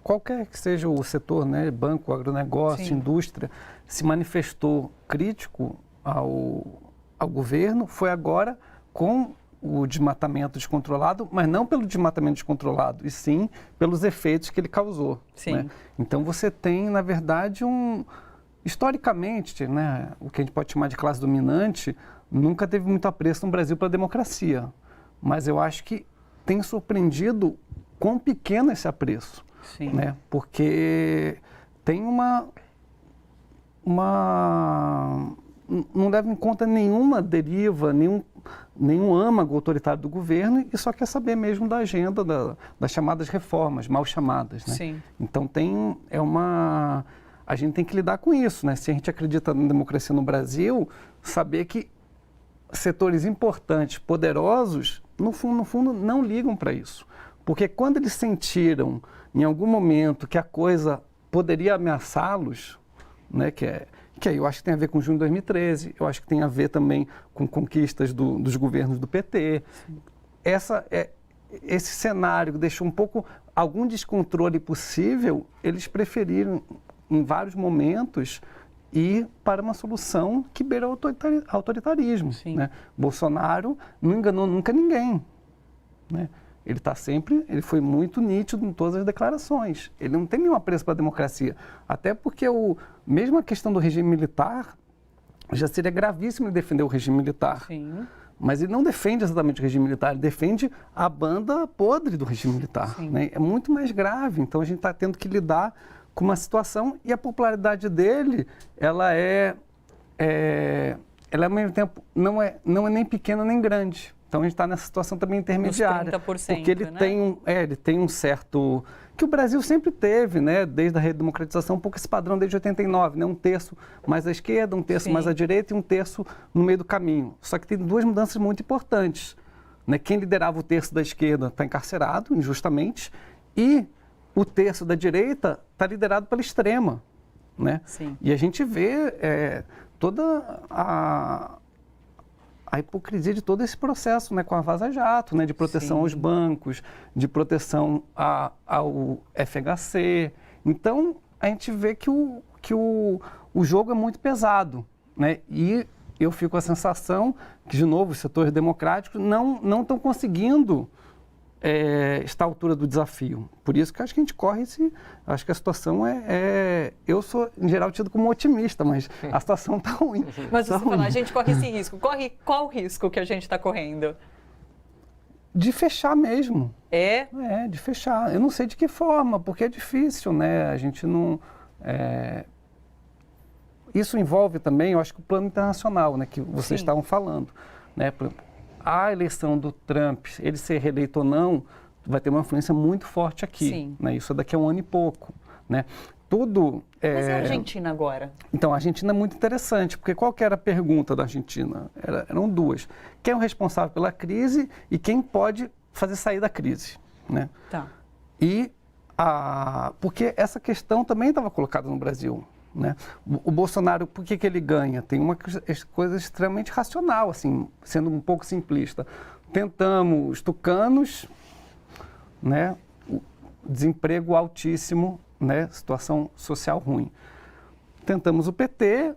qualquer que seja o setor, né, banco, agronegócio, Sim. indústria, se manifestou crítico ao governo, foi agora com o desmatamento descontrolado, mas não pelo desmatamento descontrolado, e sim pelos efeitos que ele causou. Sim. Né? Então você tem, na verdade, historicamente, né, o que a gente pode chamar de classe dominante, nunca teve muito apreço no Brasil pela democracia. Mas eu acho que tem surpreendido quão pequeno esse apreço. Sim. Né? Porque tem não leva em conta nenhuma deriva, nenhum âmago autoritário do governo e só quer saber mesmo da agenda das chamadas reformas, mal chamadas. Né? Sim. Então a gente tem que lidar com isso, né? Se a gente acredita na democracia no Brasil, saber que setores importantes, poderosos, no fundo, não ligam para isso. Porque quando eles sentiram, em algum momento, que a coisa poderia ameaçá-los, né? Que aí eu acho que tem a ver com junho de 2013, eu acho que tem a ver também com conquistas dos governos do PT. Esse cenário deixou um pouco, algum descontrole possível, eles preferiram, em vários momentos, ir para uma solução que beira o autoritarismo. Né? Bolsonaro não enganou nunca ninguém. Né? Ele foi muito nítido em todas as declarações. Ele não tem nenhum apreço para a democracia. Até porque mesmo a questão do regime militar, já seria gravíssimo ele defender o regime militar. Sim. Mas ele não defende exatamente o regime militar, ele defende a banda podre do regime militar. Né? É muito mais grave. Então a gente está tendo que lidar com uma situação e a popularidade dele, ela ao mesmo tempo não é nem pequena nem grande. Então a gente está nessa situação também intermediária. 30%, porque ele, né? ele tem um certo... que o Brasil sempre teve, né? Desde a redemocratização, um pouco esse padrão desde 89, né? Um terço mais à esquerda, um terço mais à direita e um terço no meio do caminho. Só que tem duas mudanças muito importantes. Né? Quem liderava o terço da esquerda está encarcerado, injustamente, e o terço da direita está liderado pela extrema. Né? Sim. E a gente vê toda a hipocrisia de todo esse processo, né, com a Vaza Jato, né, de proteção aos bancos, de proteção ao FHC. Então, a gente vê que o jogo é muito pesado. Né? E eu fico com a sensação que, de novo, os setores democráticos não estão conseguindo estar à altura do desafio. Por isso que eu acho que a gente acho que a situação eu sou, em geral, tido como otimista, mas a situação está ruim. Mas você falou, a gente corre esse risco. Qual o risco que a gente está correndo? De fechar mesmo. De fechar. Eu não sei de que forma, porque é difícil, né? A gente não... Isso envolve também, eu acho que o plano internacional, né? Que vocês estavam falando. Né? A eleição do Trump, ele ser reeleito ou não, vai ter uma influência muito forte aqui. Sim. Né? Isso é daqui a um ano e pouco. Né? Mas e a Argentina agora? Então, a Argentina é muito interessante, porque qual que era a pergunta da Argentina? Eram duas. Quem é o responsável pela crise e quem pode fazer sair da crise? Né? Tá. Porque essa questão também estava colocada no Brasil. Né? O Bolsonaro, por que ele ganha? Tem uma coisa extremamente racional, assim, sendo um pouco simplista. Tentamos tucanos, né? Desemprego altíssimo, né? Situação social ruim. Tentamos o PT,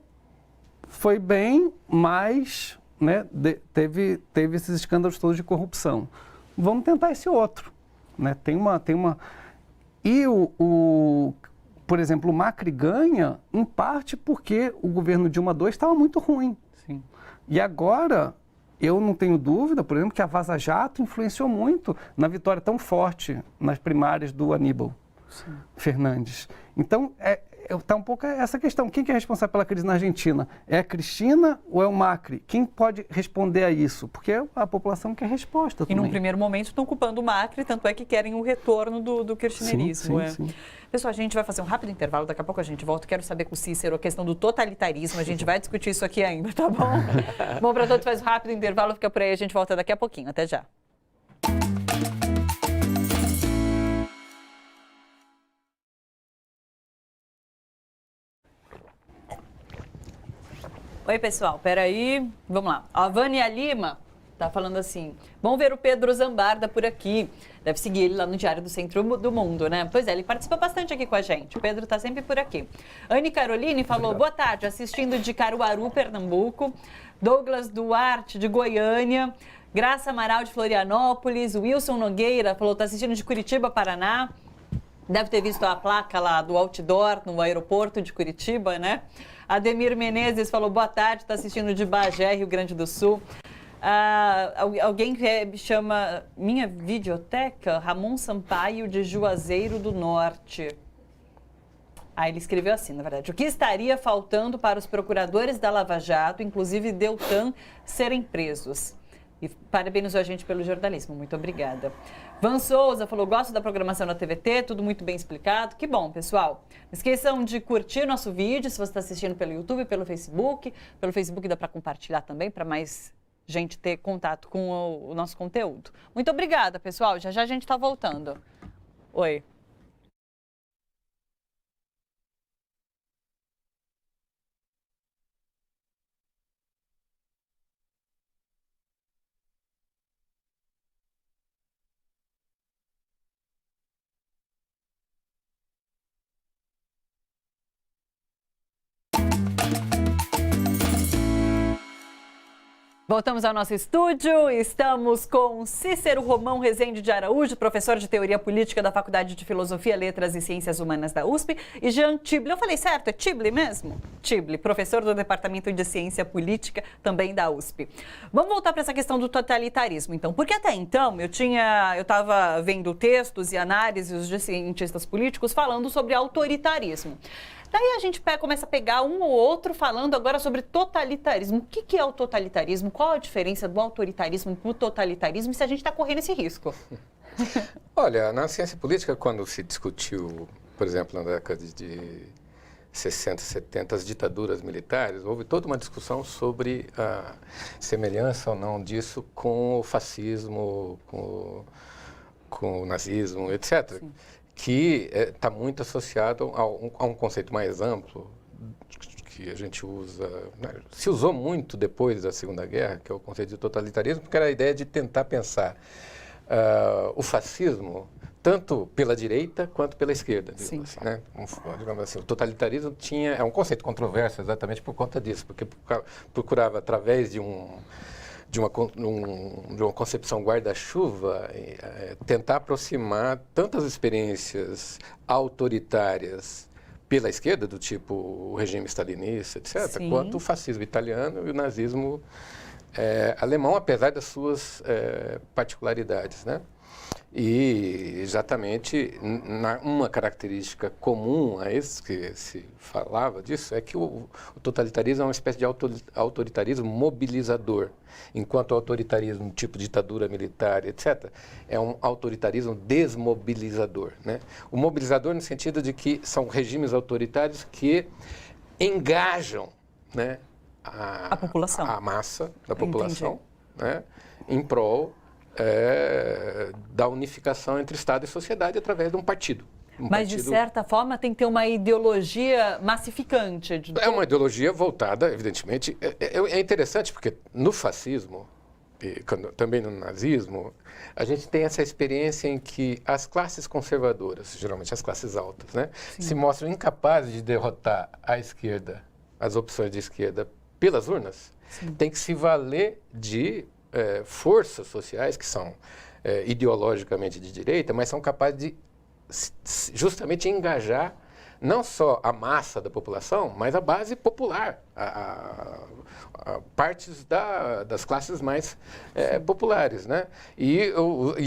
foi bem, mas né, teve esses escândalos todos de corrupção. Vamos tentar esse outro. Né? E por exemplo, o Macri ganha, em parte porque o governo Dilma II estava muito ruim. Sim. E agora, eu não tenho dúvida, por exemplo, que a Vaza Jato influenciou muito na vitória tão forte nas primárias do Aníbal Fernandes. Então, está um pouco essa questão. Quem que é responsável pela crise na Argentina? É a Cristina ou é o Macri? Quem pode responder a isso? Porque a população quer resposta também. E num primeiro momento estão culpando o Macri, tanto é que querem o retorno do kirchnerismo. Sim. Pessoal, a gente vai fazer um rápido intervalo, daqui a pouco a gente volta. Quero saber com o Cícero a questão do totalitarismo, a gente vai discutir isso aqui ainda, tá bom? Bom, para todos, faz um rápido intervalo, fica por aí, a gente volta daqui a pouquinho. Até já. Oi, pessoal, peraí, vamos lá. A Vânia Lima tá falando assim, vamos ver o Pedro Zambarda por aqui. Deve seguir ele lá no Diário do Centro do Mundo, né? Pois é, ele participa bastante aqui com a gente. O Pedro tá sempre por aqui. Anne Caroline falou, boa tarde, assistindo de Caruaru, Pernambuco. Douglas Duarte, de Goiânia. Graça Amaral, de Florianópolis. Wilson Nogueira falou, tá assistindo de Curitiba, Paraná. Deve ter visto a placa lá do outdoor no aeroporto de Curitiba, né? Ademir Menezes falou, boa tarde, está assistindo de Bagé, Rio Grande do Sul. Alguém que chama Minha Videoteca, Ramon Sampaio, de Juazeiro do Norte. Ele escreveu assim, na verdade. O que estaria faltando para os procuradores da Lava Jato, inclusive Deltan, serem presos? E parabenizou a gente pelo jornalismo. Muito obrigada. Van Souza falou, gosto da programação da TVT, tudo muito bem explicado. Que bom, pessoal. Não esqueçam de curtir nosso vídeo, se você está assistindo pelo YouTube, pelo Facebook. Pelo Facebook dá para compartilhar também, para mais gente ter contato com o nosso conteúdo. Muito obrigada, pessoal. Já já a gente está voltando. Oi. Voltamos ao nosso estúdio, estamos com Cícero Romão Rezende de Araújo, professor de Teoria Política da Faculdade de Filosofia, Letras e Ciências Humanas da USP, e Jean Tible, eu falei certo, é Tible mesmo? Tible, professor do Departamento de Ciência Política, também da USP. Vamos voltar para essa questão do totalitarismo, então, porque até então eu estava vendo textos e análises de cientistas políticos falando sobre autoritarismo. Daí a gente começa a pegar um ou outro falando agora sobre totalitarismo. O que é o totalitarismo? Qual a diferença do autoritarismo para o totalitarismo e se a gente está correndo esse risco? Olha, na ciência política, quando se discutiu, por exemplo, na década de 60, 70, as ditaduras militares, houve toda uma discussão sobre a semelhança ou não disso com o fascismo, com o nazismo, etc., Sim. que está muito associado a um conceito mais amplo que a gente usa, se usou muito depois da Segunda Guerra, que é o conceito de totalitarismo, porque era a ideia de tentar pensar o fascismo tanto pela direita quanto pela esquerda, digamos assim, né? Digamos assim, o totalitarismo é um conceito controverso exatamente por conta disso, porque procurava, através de uma concepção guarda-chuva, tentar aproximar tantas experiências autoritárias pela esquerda, do tipo o regime stalinista, etc., Sim. quanto o fascismo italiano e o nazismo alemão, apesar das suas particularidades, né? E exatamente uma característica comum a isso que se falava disso é que o totalitarismo é uma espécie de autoritarismo mobilizador, enquanto o autoritarismo tipo ditadura militar, etc., é um autoritarismo desmobilizador, né? O mobilizador no sentido de que são regimes autoritários que engajam, né, a população, a massa da população, né, em prol da unificação entre Estado e sociedade através de um partido. Mas, de certa forma, tem que ter uma ideologia massificante. É uma ideologia voltada, evidentemente. É interessante porque no fascismo, e também no nazismo, a gente tem essa experiência em que as classes conservadoras, geralmente as classes altas, né, se mostram incapazes de derrotar a esquerda, as opções de esquerda, pelas urnas, tem que se valer de forças sociais que são ideologicamente de direita, mas são capazes de justamente engajar não só a massa da população, mas a base popular, partes das classes mais populares, né? E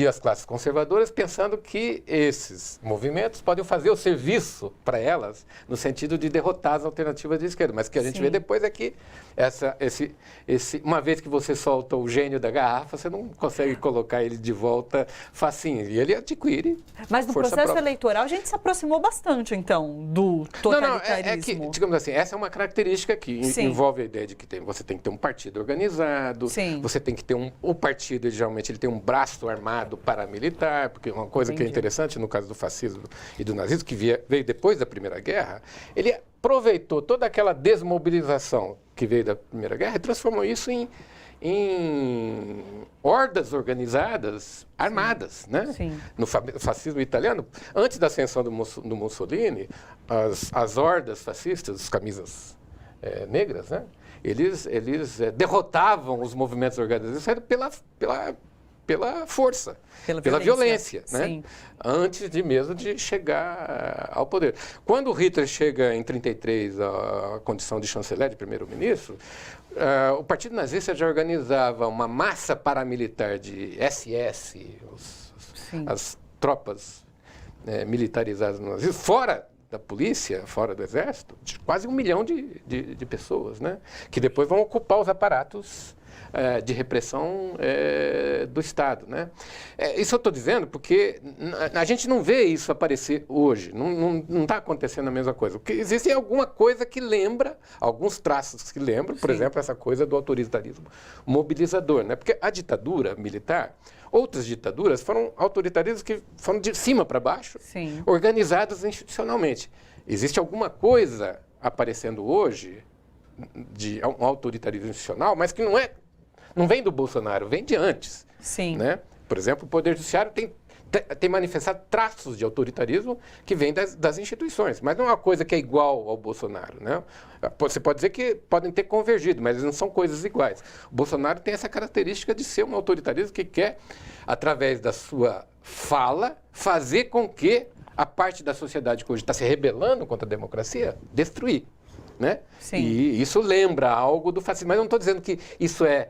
as classes conservadoras pensando que esses movimentos podem fazer o serviço para elas no sentido de derrotar as alternativas de esquerda. Mas o que a gente vê depois é que uma vez que você solta o gênio da garrafa, você não consegue colocar ele de volta facinho. E ele adquire Mas no força processo própria. eleitoral a gente se aproximou bastante, então, do totalitarismo. É que, digamos assim, essa é uma característica que envolve a ideia de que você tem que ter um partido organizado, você tem que ter o partido, geralmente, ele tem um braço armado paramilitar, porque uma coisa que é interessante no caso do fascismo e do nazismo, que veio depois da Primeira Guerra, ele aproveitou toda aquela desmobilização que veio da Primeira Guerra e transformou isso em hordas organizadas, armadas, né? No fascismo italiano, antes da ascensão do Mussolini, as hordas fascistas, as camisas negras, né? Eles derrotavam os movimentos organizados pela força, pela violência, né? Antes mesmo de chegar ao poder. Quando o Hitler chega em 1933 à condição de chanceler, de primeiro-ministro, o Partido Nazista já organizava uma massa paramilitar de SS, as tropas militarizadas no nazismo, fora da polícia, fora do exército, de quase 1 milhão de pessoas, né? Que depois vão ocupar os aparatos de repressão do Estado, né? Isso eu estou dizendo porque a gente não vê isso aparecer hoje, não está acontecendo a mesma coisa. Porque existe alguma coisa que lembra, alguns traços que lembram, por exemplo, essa coisa do autoritarismo mobilizador, né? Porque a ditadura militar, outras ditaduras foram autoritarismos que foram de cima para baixo, organizados institucionalmente. Existe alguma coisa aparecendo hoje de um autoritarismo institucional, mas que não vem do Bolsonaro, vem de antes. Né? Por exemplo, o Poder Judiciário tem manifestado traços de autoritarismo que vêm das instituições, mas não é uma coisa que é igual ao Bolsonaro, né? Você pode dizer que podem ter convergido, mas não são coisas iguais. O Bolsonaro tem essa característica de ser um autoritarismo que quer, através da sua fala, fazer com que a parte da sociedade que hoje está se rebelando contra a democracia, destruir. Né? E isso lembra algo do fascismo, mas eu não estou dizendo que isso é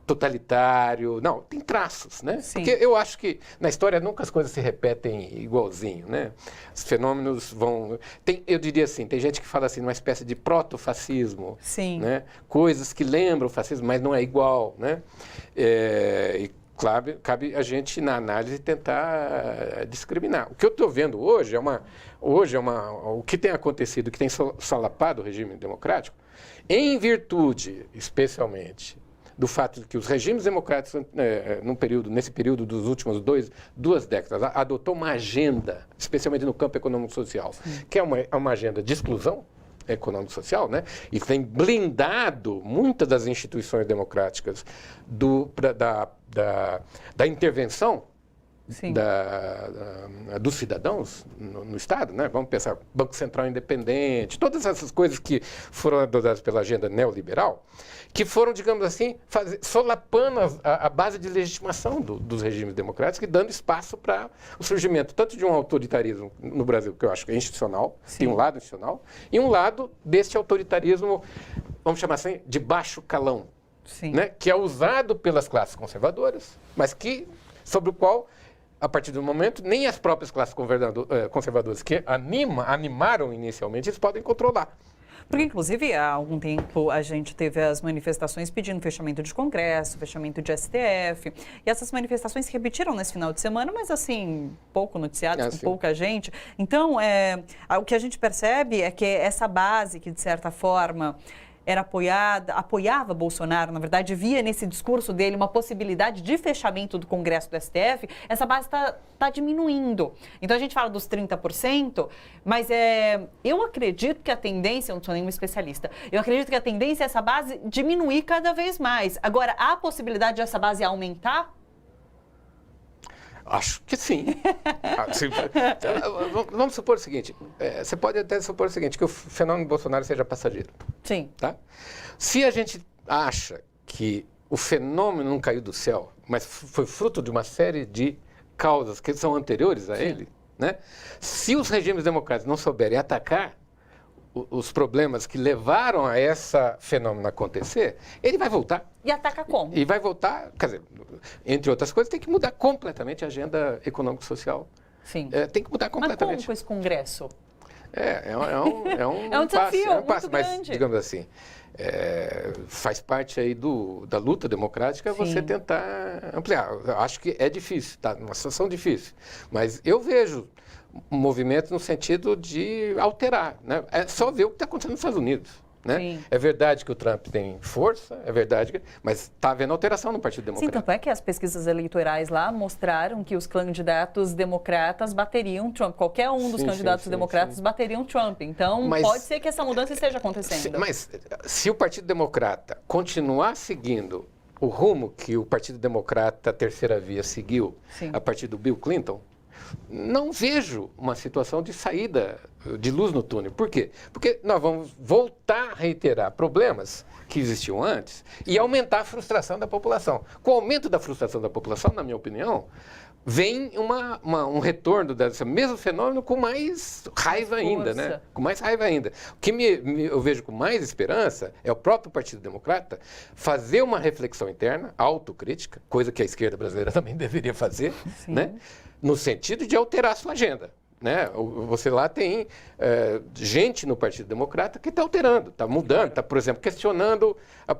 totalitário, não, tem traços, né? Porque eu acho que na história nunca as coisas se repetem igualzinho, né? Os fenômenos eu diria assim, tem gente que fala assim, uma espécie de proto-fascismo, né? Coisas que lembram o fascismo, mas não é igual, né? E cabe a gente, na análise, tentar discriminar. O que eu estou vendo hoje o que tem acontecido, que tem solapado o regime democrático, em virtude, especialmente, do fato de que os regimes democráticos, nesse período dos últimos duas décadas, adotou uma agenda, especialmente no campo econômico-social, que é uma agenda de exclusão econômico-social, né? E tem blindado muitas das instituições democráticas da intervenção dos cidadãos no Estado, né? Vamos pensar Banco Central independente, todas essas coisas que foram adotadas pela agenda neoliberal, que foram, digamos assim, solapando a base de legitimação dos regimes democráticos e dando espaço para o surgimento tanto de um autoritarismo no Brasil, que eu acho que é institucional, tem um lado institucional, e um lado deste autoritarismo, vamos chamar assim, de baixo calão, né? Que é usado pelas classes conservadoras, mas sobre o qual, a partir do momento, nem as próprias classes conservadoras que animaram inicialmente, eles podem controlar. Porque, inclusive, há algum tempo a gente teve as manifestações pedindo fechamento de Congresso, fechamento de STF. E essas manifestações se repetiram nesse final de semana, mas, assim, pouco noticiadas, com pouca gente. Então, o que a gente percebe é que essa base que, de certa forma, apoiava Bolsonaro, na verdade, via nesse discurso dele uma possibilidade de fechamento do Congresso do STF, essa base está diminuindo. Então, a gente fala dos 30%, mas eu acredito que a tendência, eu não sou nenhuma especialista, eu acredito que a tendência é essa base diminuir cada vez mais. Agora, há a possibilidade dessa base aumentar? Acho que sim. Vamos supor o seguinte, você pode até supor o seguinte, que o fenômeno Bolsonaro seja passageiro. Sim. Tá? Se a gente acha que o fenômeno não caiu do céu, mas foi fruto de uma série de causas que são anteriores a ele, né? Se os regimes democráticos não souberem atacar os problemas que levaram a esse fenômeno acontecer, ele vai voltar. E ataca como? E vai voltar, quer dizer, entre outras coisas, tem que mudar completamente a agenda econômico-social. Sim. Tem que mudar completamente. Mas como com esse Congresso? É um desafio passo, muito mas, grande. digamos assim, faz parte aí da luta democrática você tentar ampliar. Eu acho que é difícil, tá? Uma situação difícil. Mas eu vejo movimentos no sentido de alterar, né? É só ver o que está acontecendo nos Estados Unidos, né? Sim. É verdade que o Trump tem força, é verdade, mas está havendo alteração no Partido Sim, Democrata. tanto é que as pesquisas eleitorais lá mostraram que os candidatos democratas bateriam Trump. Qualquer um dos candidatos democratas bateriam Trump. Então, pode ser que essa mudança esteja acontecendo. Mas se o Partido Democrata continuar seguindo o rumo que o Partido Democrata Terceira Via seguiu a partir do Bill Clinton, não vejo uma situação de saída de luz no túnel. Por quê? Porque nós vamos voltar a reiterar problemas que existiam antes e aumentar a frustração da população. Com o aumento da frustração da população, na minha opinião, vem um retorno desse mesmo fenômeno com mais raiva ainda, né? Com mais raiva ainda. O que eu vejo com mais esperança é o próprio Partido Democrata fazer uma reflexão interna, autocrítica, coisa que a esquerda brasileira também deveria fazer, né? No sentido de alterar a sua agenda. Né? Você lá tem gente no Partido Democrata que está alterando, está mudando, está, por exemplo, questionando as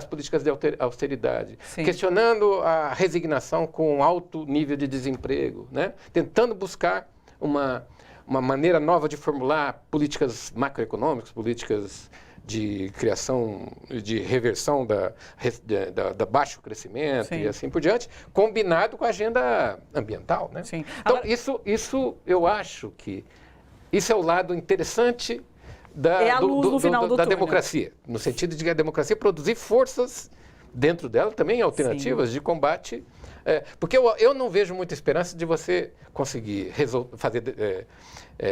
políticas de austeridade, questionando a resignação com alto nível de desemprego, né? Tentando buscar uma maneira nova de formular políticas macroeconômicas, políticas de criação, de reversão da baixo crescimento e assim por diante, combinado com a agenda ambiental, né? Sim. Então, Agora, isso eu acho que isso é o lado interessante da democracia, no sentido de que a democracia produzir forças dentro dela, também alternativas de combate. Porque eu não vejo muita esperança de você conseguir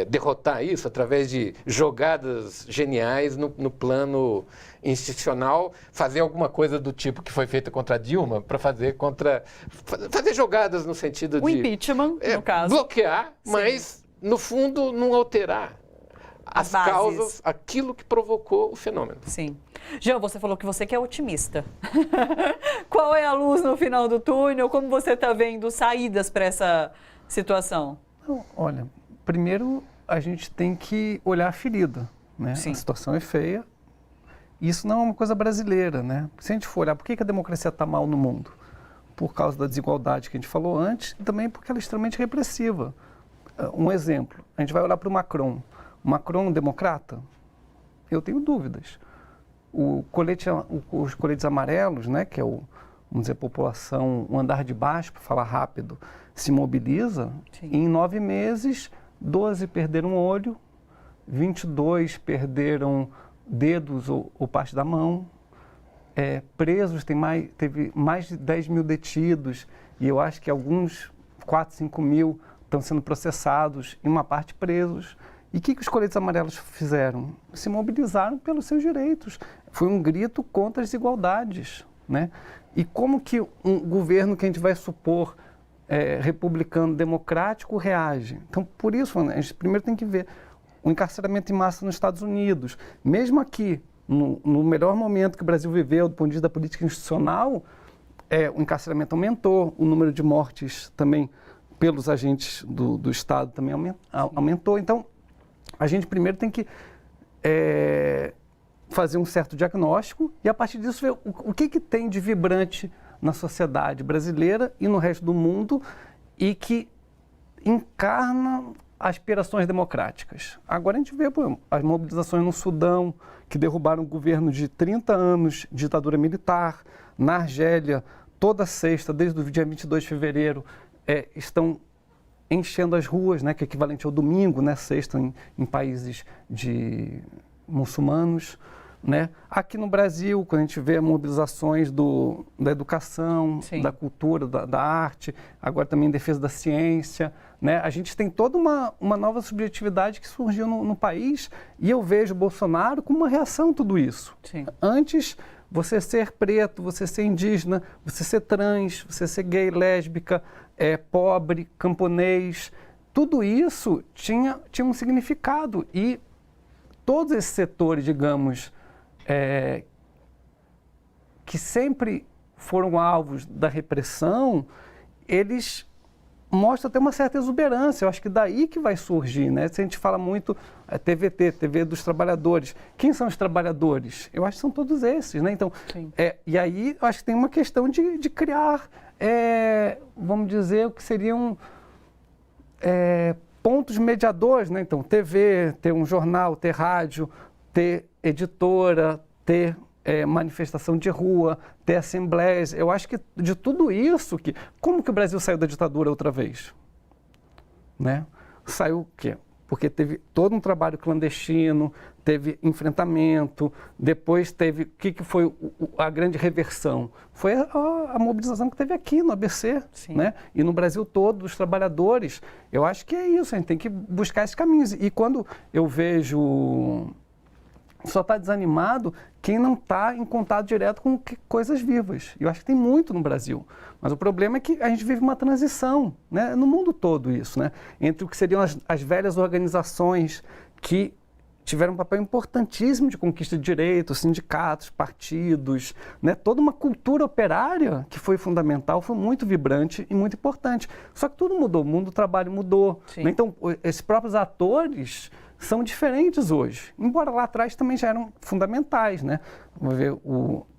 derrotar isso através de jogadas geniais no plano institucional, fazer alguma coisa do tipo que foi feita contra a Dilma, para fazer jogadas no sentido de... O impeachment, no caso. Bloquear, mas, no fundo, não alterar as causas, aquilo que provocou o fenômeno. Sim. Jean, você falou que você que é otimista. Qual é a luz no final do túnel? Como você está vendo saídas para essa situação? Olha, primeiro a gente tem que olhar a ferida, né? A situação é feia. Isso não é uma coisa brasileira, né? Se a gente for olhar, por que a democracia está mal no mundo? Por causa da desigualdade que a gente falou antes e também porque ela é extremamente repressiva. Um exemplo, a gente vai olhar para o Macron. O Macron é um democrata? Eu tenho dúvidas. Os coletes amarelos, né, que é vamos dizer, a população, o andar de baixo, para falar rápido, se mobiliza. E em 9 meses, 12 perderam o olho, 22 perderam dedos ou parte da mão. Presos, teve mais de 10 mil detidos e eu acho que alguns 4, 5 mil estão sendo processados e uma parte presos. E o que os coletes amarelos fizeram? Se mobilizaram pelos seus direitos. Foi um grito contra as desigualdades, né? E como que um governo que a gente vai supor republicano, democrático, reage? Então, por isso, a gente primeiro tem que ver o encarceramento em massa nos Estados Unidos. Mesmo aqui, no melhor momento que o Brasil viveu, do ponto de vista da política institucional, o encarceramento aumentou, o número de mortes também pelos agentes do Estado também aumentou. Então, a gente primeiro tem que fazer um certo diagnóstico e, a partir disso, ver o que tem de vibrante na sociedade brasileira e no resto do mundo e que encarna aspirações democráticas. Agora a gente vê as mobilizações no Sudão, que derrubaram o governo de 30 anos de ditadura militar. Na Argélia, toda sexta, desde o dia 22 de fevereiro, estão enchendo as ruas, né, que é equivalente ao domingo, né, sexta, em países muçulmanos. né? Aqui no Brasil, quando a gente vê mobilizações da educação, Sim. da cultura, da arte, agora também em defesa da ciência, né? A gente tem toda uma nova subjetividade que surgiu no país e eu vejo o Bolsonaro como uma reação a tudo isso. Sim. Antes, você ser preto, você ser indígena, você ser trans, você ser gay, lésbica, pobre, camponês, tudo isso tinha um significado e todos esses setores, digamos, que sempre foram alvos da repressão, eles mostram até uma certa exuberância. Eu acho que daí que vai surgir, né? Se a gente fala muito TVT, TV dos trabalhadores. Quem são os trabalhadores? Eu acho que são todos esses, né? Então, e aí eu acho que tem uma questão de criar, vamos dizer, o que seriam pontos mediadores, né? Então, TV, ter um jornal, ter rádio, ter editora, ter manifestação de rua, ter assembleias. Eu acho que de tudo isso, como que o Brasil saiu da ditadura outra vez? Né? Saiu o quê? Porque teve todo um trabalho clandestino, teve enfrentamento, depois teve... O que foi a grande reversão? Foi a mobilização que teve aqui no ABC, né? E no Brasil todo, dos trabalhadores. Eu acho que é isso, a gente tem que buscar esses caminhos. E quando eu vejo... Só está desanimado quem não está em contato direto com coisas vivas. Eu acho que tem muito no Brasil. Mas o problema é que a gente vive uma transição, né? No mundo todo isso, né? Entre o que seriam as velhas organizações que tiveram um papel importantíssimo de conquista de direitos, sindicatos, partidos, né? Toda uma cultura operária que foi fundamental, foi muito vibrante e muito importante. Só que tudo mudou, o mundo do trabalho mudou. Né? Então, esses próprios atores são diferentes hoje, embora lá atrás também já eram fundamentais, né? Vamos ver,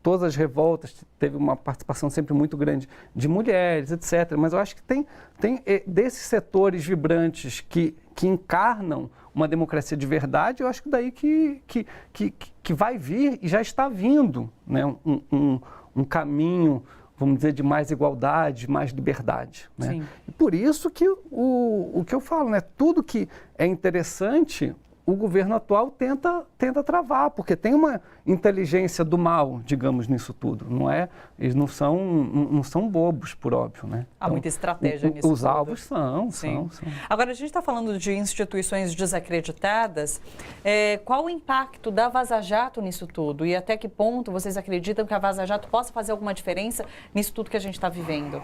todas as revoltas, teve uma participação sempre muito grande de mulheres, etc. Mas eu acho que tem desses setores vibrantes que encarnam uma democracia de verdade, eu acho que daí que vai vir e já está vindo, né? Um caminho, vamos dizer, de mais igualdade, mais liberdade. Né? E por isso que o que eu falo, né? Tudo que é interessante, o governo atual tenta travar, porque tem uma inteligência do mal, digamos, nisso tudo. Eles não são bobos, por óbvio. Né? Há muita estratégia nisso tudo. Os alvos são. Agora, a gente está falando de instituições desacreditadas. Qual o impacto da Vaza Jato nisso tudo? E até que ponto vocês acreditam que a Vaza Jato possa fazer alguma diferença nisso tudo que a gente está vivendo?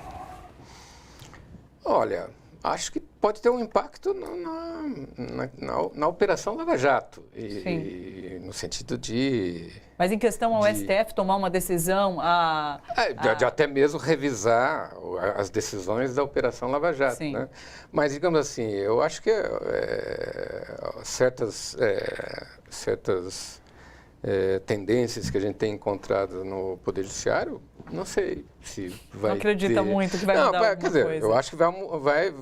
Olha, acho que pode ter um impacto na Operação Lava Jato. E no sentido de... Mas em questão ao STF tomar uma decisão... De até mesmo revisar as decisões da Operação Lava Jato. Né? Mas, digamos assim, eu acho que certas tendências que a gente tem encontrado no Poder Judiciário, não sei se vai Não acredita muito que vai mudar alguma quer dizer, coisa. Eu acho que vai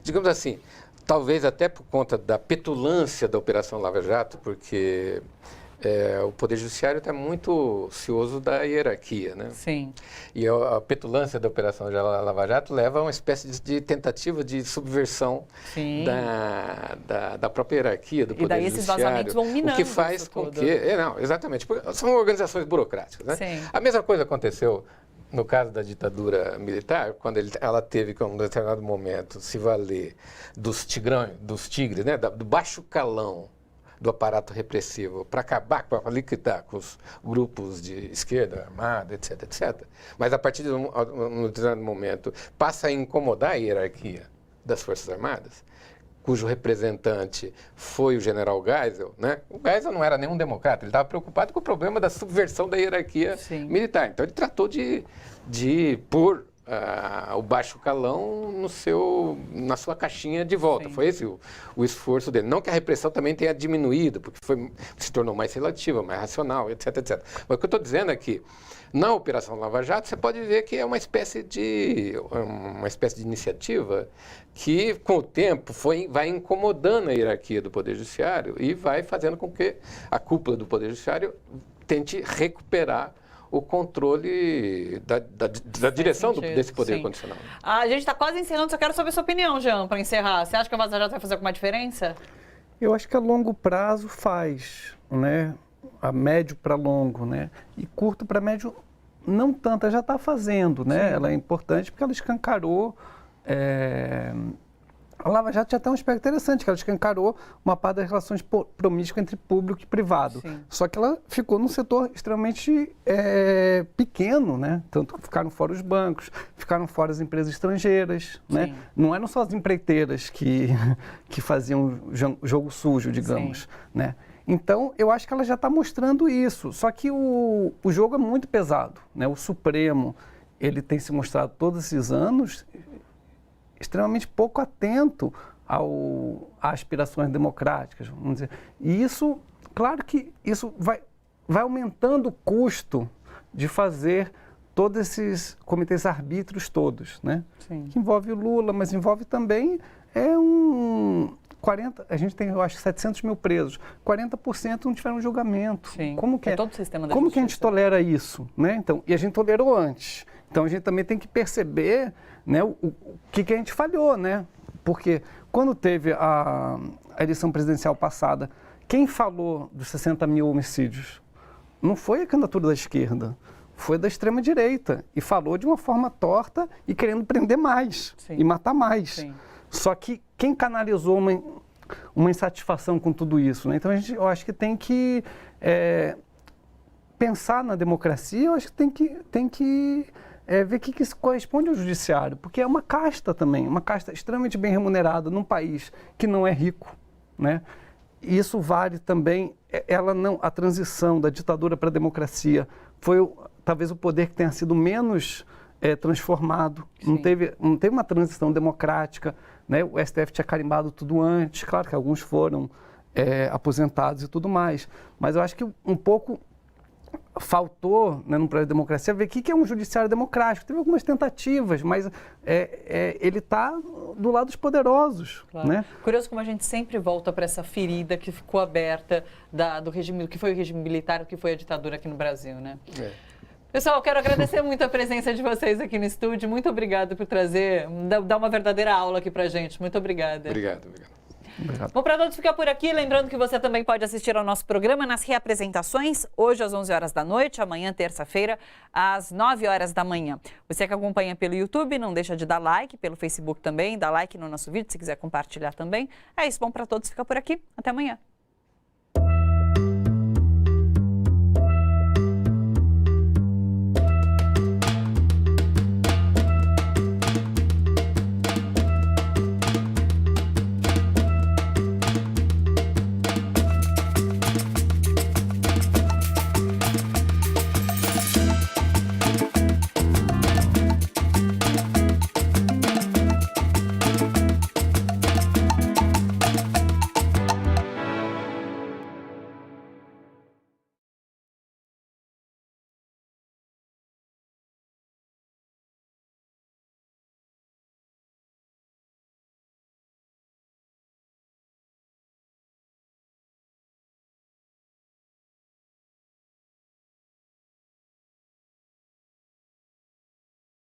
digamos assim, talvez até por conta da petulância da Operação Lava Jato, porque o Poder Judiciário está muito cioso da hierarquia, né? Sim. E a petulância da Operação Lava Jato leva a uma espécie de tentativa de subversão da própria hierarquia do Poder Judiciário. E daí esses vazamentos vão minando o que faz com que... Não, exatamente. São organizações burocráticas, né? Sim. A mesma coisa aconteceu no caso da ditadura militar, quando ela teve, em um determinado momento, se valer dos tigres, né? Do baixo calão do aparato repressivo para acabar, para liquidar com os grupos de esquerda, armada, etc, etc. Mas a partir de um determinado momento passa a incomodar a hierarquia das Forças Armadas, cujo representante foi o general Geisel, né? O Geisel não era nenhum democrata, ele estava preocupado com o problema da subversão da hierarquia militar. Então ele tratou de pôr o baixo calão na sua caixinha de volta. Foi esse o esforço dele. Não que a repressão também tenha diminuído, porque se tornou mais relativa, mais racional, etc, etc. Mas o que eu estou dizendo é que na Operação Lava Jato você pode ver que é uma espécie de iniciativa que, com o tempo, vai incomodando a hierarquia do Poder Judiciário e vai fazendo com que a cúpula do Poder Judiciário tente recuperar o controle da direção desse poder condicional. A gente está quase encerrando, só quero saber a sua opinião, Jean, para encerrar. Você acha que a Vaza Jato vai fazer alguma diferença? Eu acho que a longo prazo faz, né? a médio para longo, né? E curto para médio, não tanto, ela já está fazendo, né? Ela é importante porque ela escancarou... A Lava Jato já tem um aspecto interessante, que ela escancarou uma parte das relações promíscuas entre público e privado. Sim. Só que ela ficou num setor extremamente pequeno, né? Tanto que ficaram fora os bancos, ficaram fora as empresas estrangeiras, né? Não eram só as empreiteiras que faziam jogo sujo, digamos, né? Então, eu acho que ela já está mostrando isso. Só que o jogo é muito pesado, né? O Supremo, ele tem se mostrado todos esses anos extremamente pouco atento a aspirações democráticas, vamos dizer. E isso, claro que isso vai aumentando o custo de fazer todos esses comitês arbítrios todos, né? Sim. Que envolve o Lula, mas envolve também 40, a gente tem, eu acho, 700 mil presos. 40% não tiveram julgamento. Sim. Como que todo o sistema da como que a gente justiça. tolera isso, né? Então, e a gente tolerou antes. Então a gente também tem que perceber, né, o que a gente falhou, né? Porque quando teve a eleição presidencial passada, quem falou dos 60 mil homicídios? Não foi a candidatura da esquerda, foi da extrema-direita. E falou de uma forma torta e querendo prender mais. Sim. E matar mais. Sim. Só que quem canalizou uma insatisfação com tudo isso, né? Então eu acho que tem que pensar na democracia, eu acho que tem que ver o que isso corresponde ao judiciário, porque é uma casta também, uma casta extremamente bem remunerada num país que não é rico, né? E isso vale também, a transição da ditadura para a democracia foi talvez o poder que tenha sido menos transformado, não teve uma transição democrática, né? O STF tinha carimbado tudo antes, claro que alguns foram aposentados e tudo mais, mas eu acho que um pouco faltou, né, no projeto de democracia, ver o que é um judiciário democrático. Teve algumas tentativas, mas ele está do lado dos poderosos. Claro. Né? Curioso como a gente sempre volta para essa ferida que ficou aberta do regime, que foi o regime militar, o que foi a ditadura aqui no Brasil, né? Pessoal, quero agradecer muito a presença de vocês aqui no estúdio. Muito obrigado por dar uma verdadeira aula aqui pra gente. Muito obrigada. Obrigado. Bom, para todos ficar por aqui, lembrando que você também pode assistir ao nosso programa nas reapresentações, hoje às 11 horas da noite, amanhã, terça-feira, às 9 horas da manhã. Você que acompanha pelo YouTube, não deixa de dar like, pelo Facebook também, dá like no nosso vídeo, se quiser compartilhar também. É isso, bom para todos ficar por aqui. Até amanhã.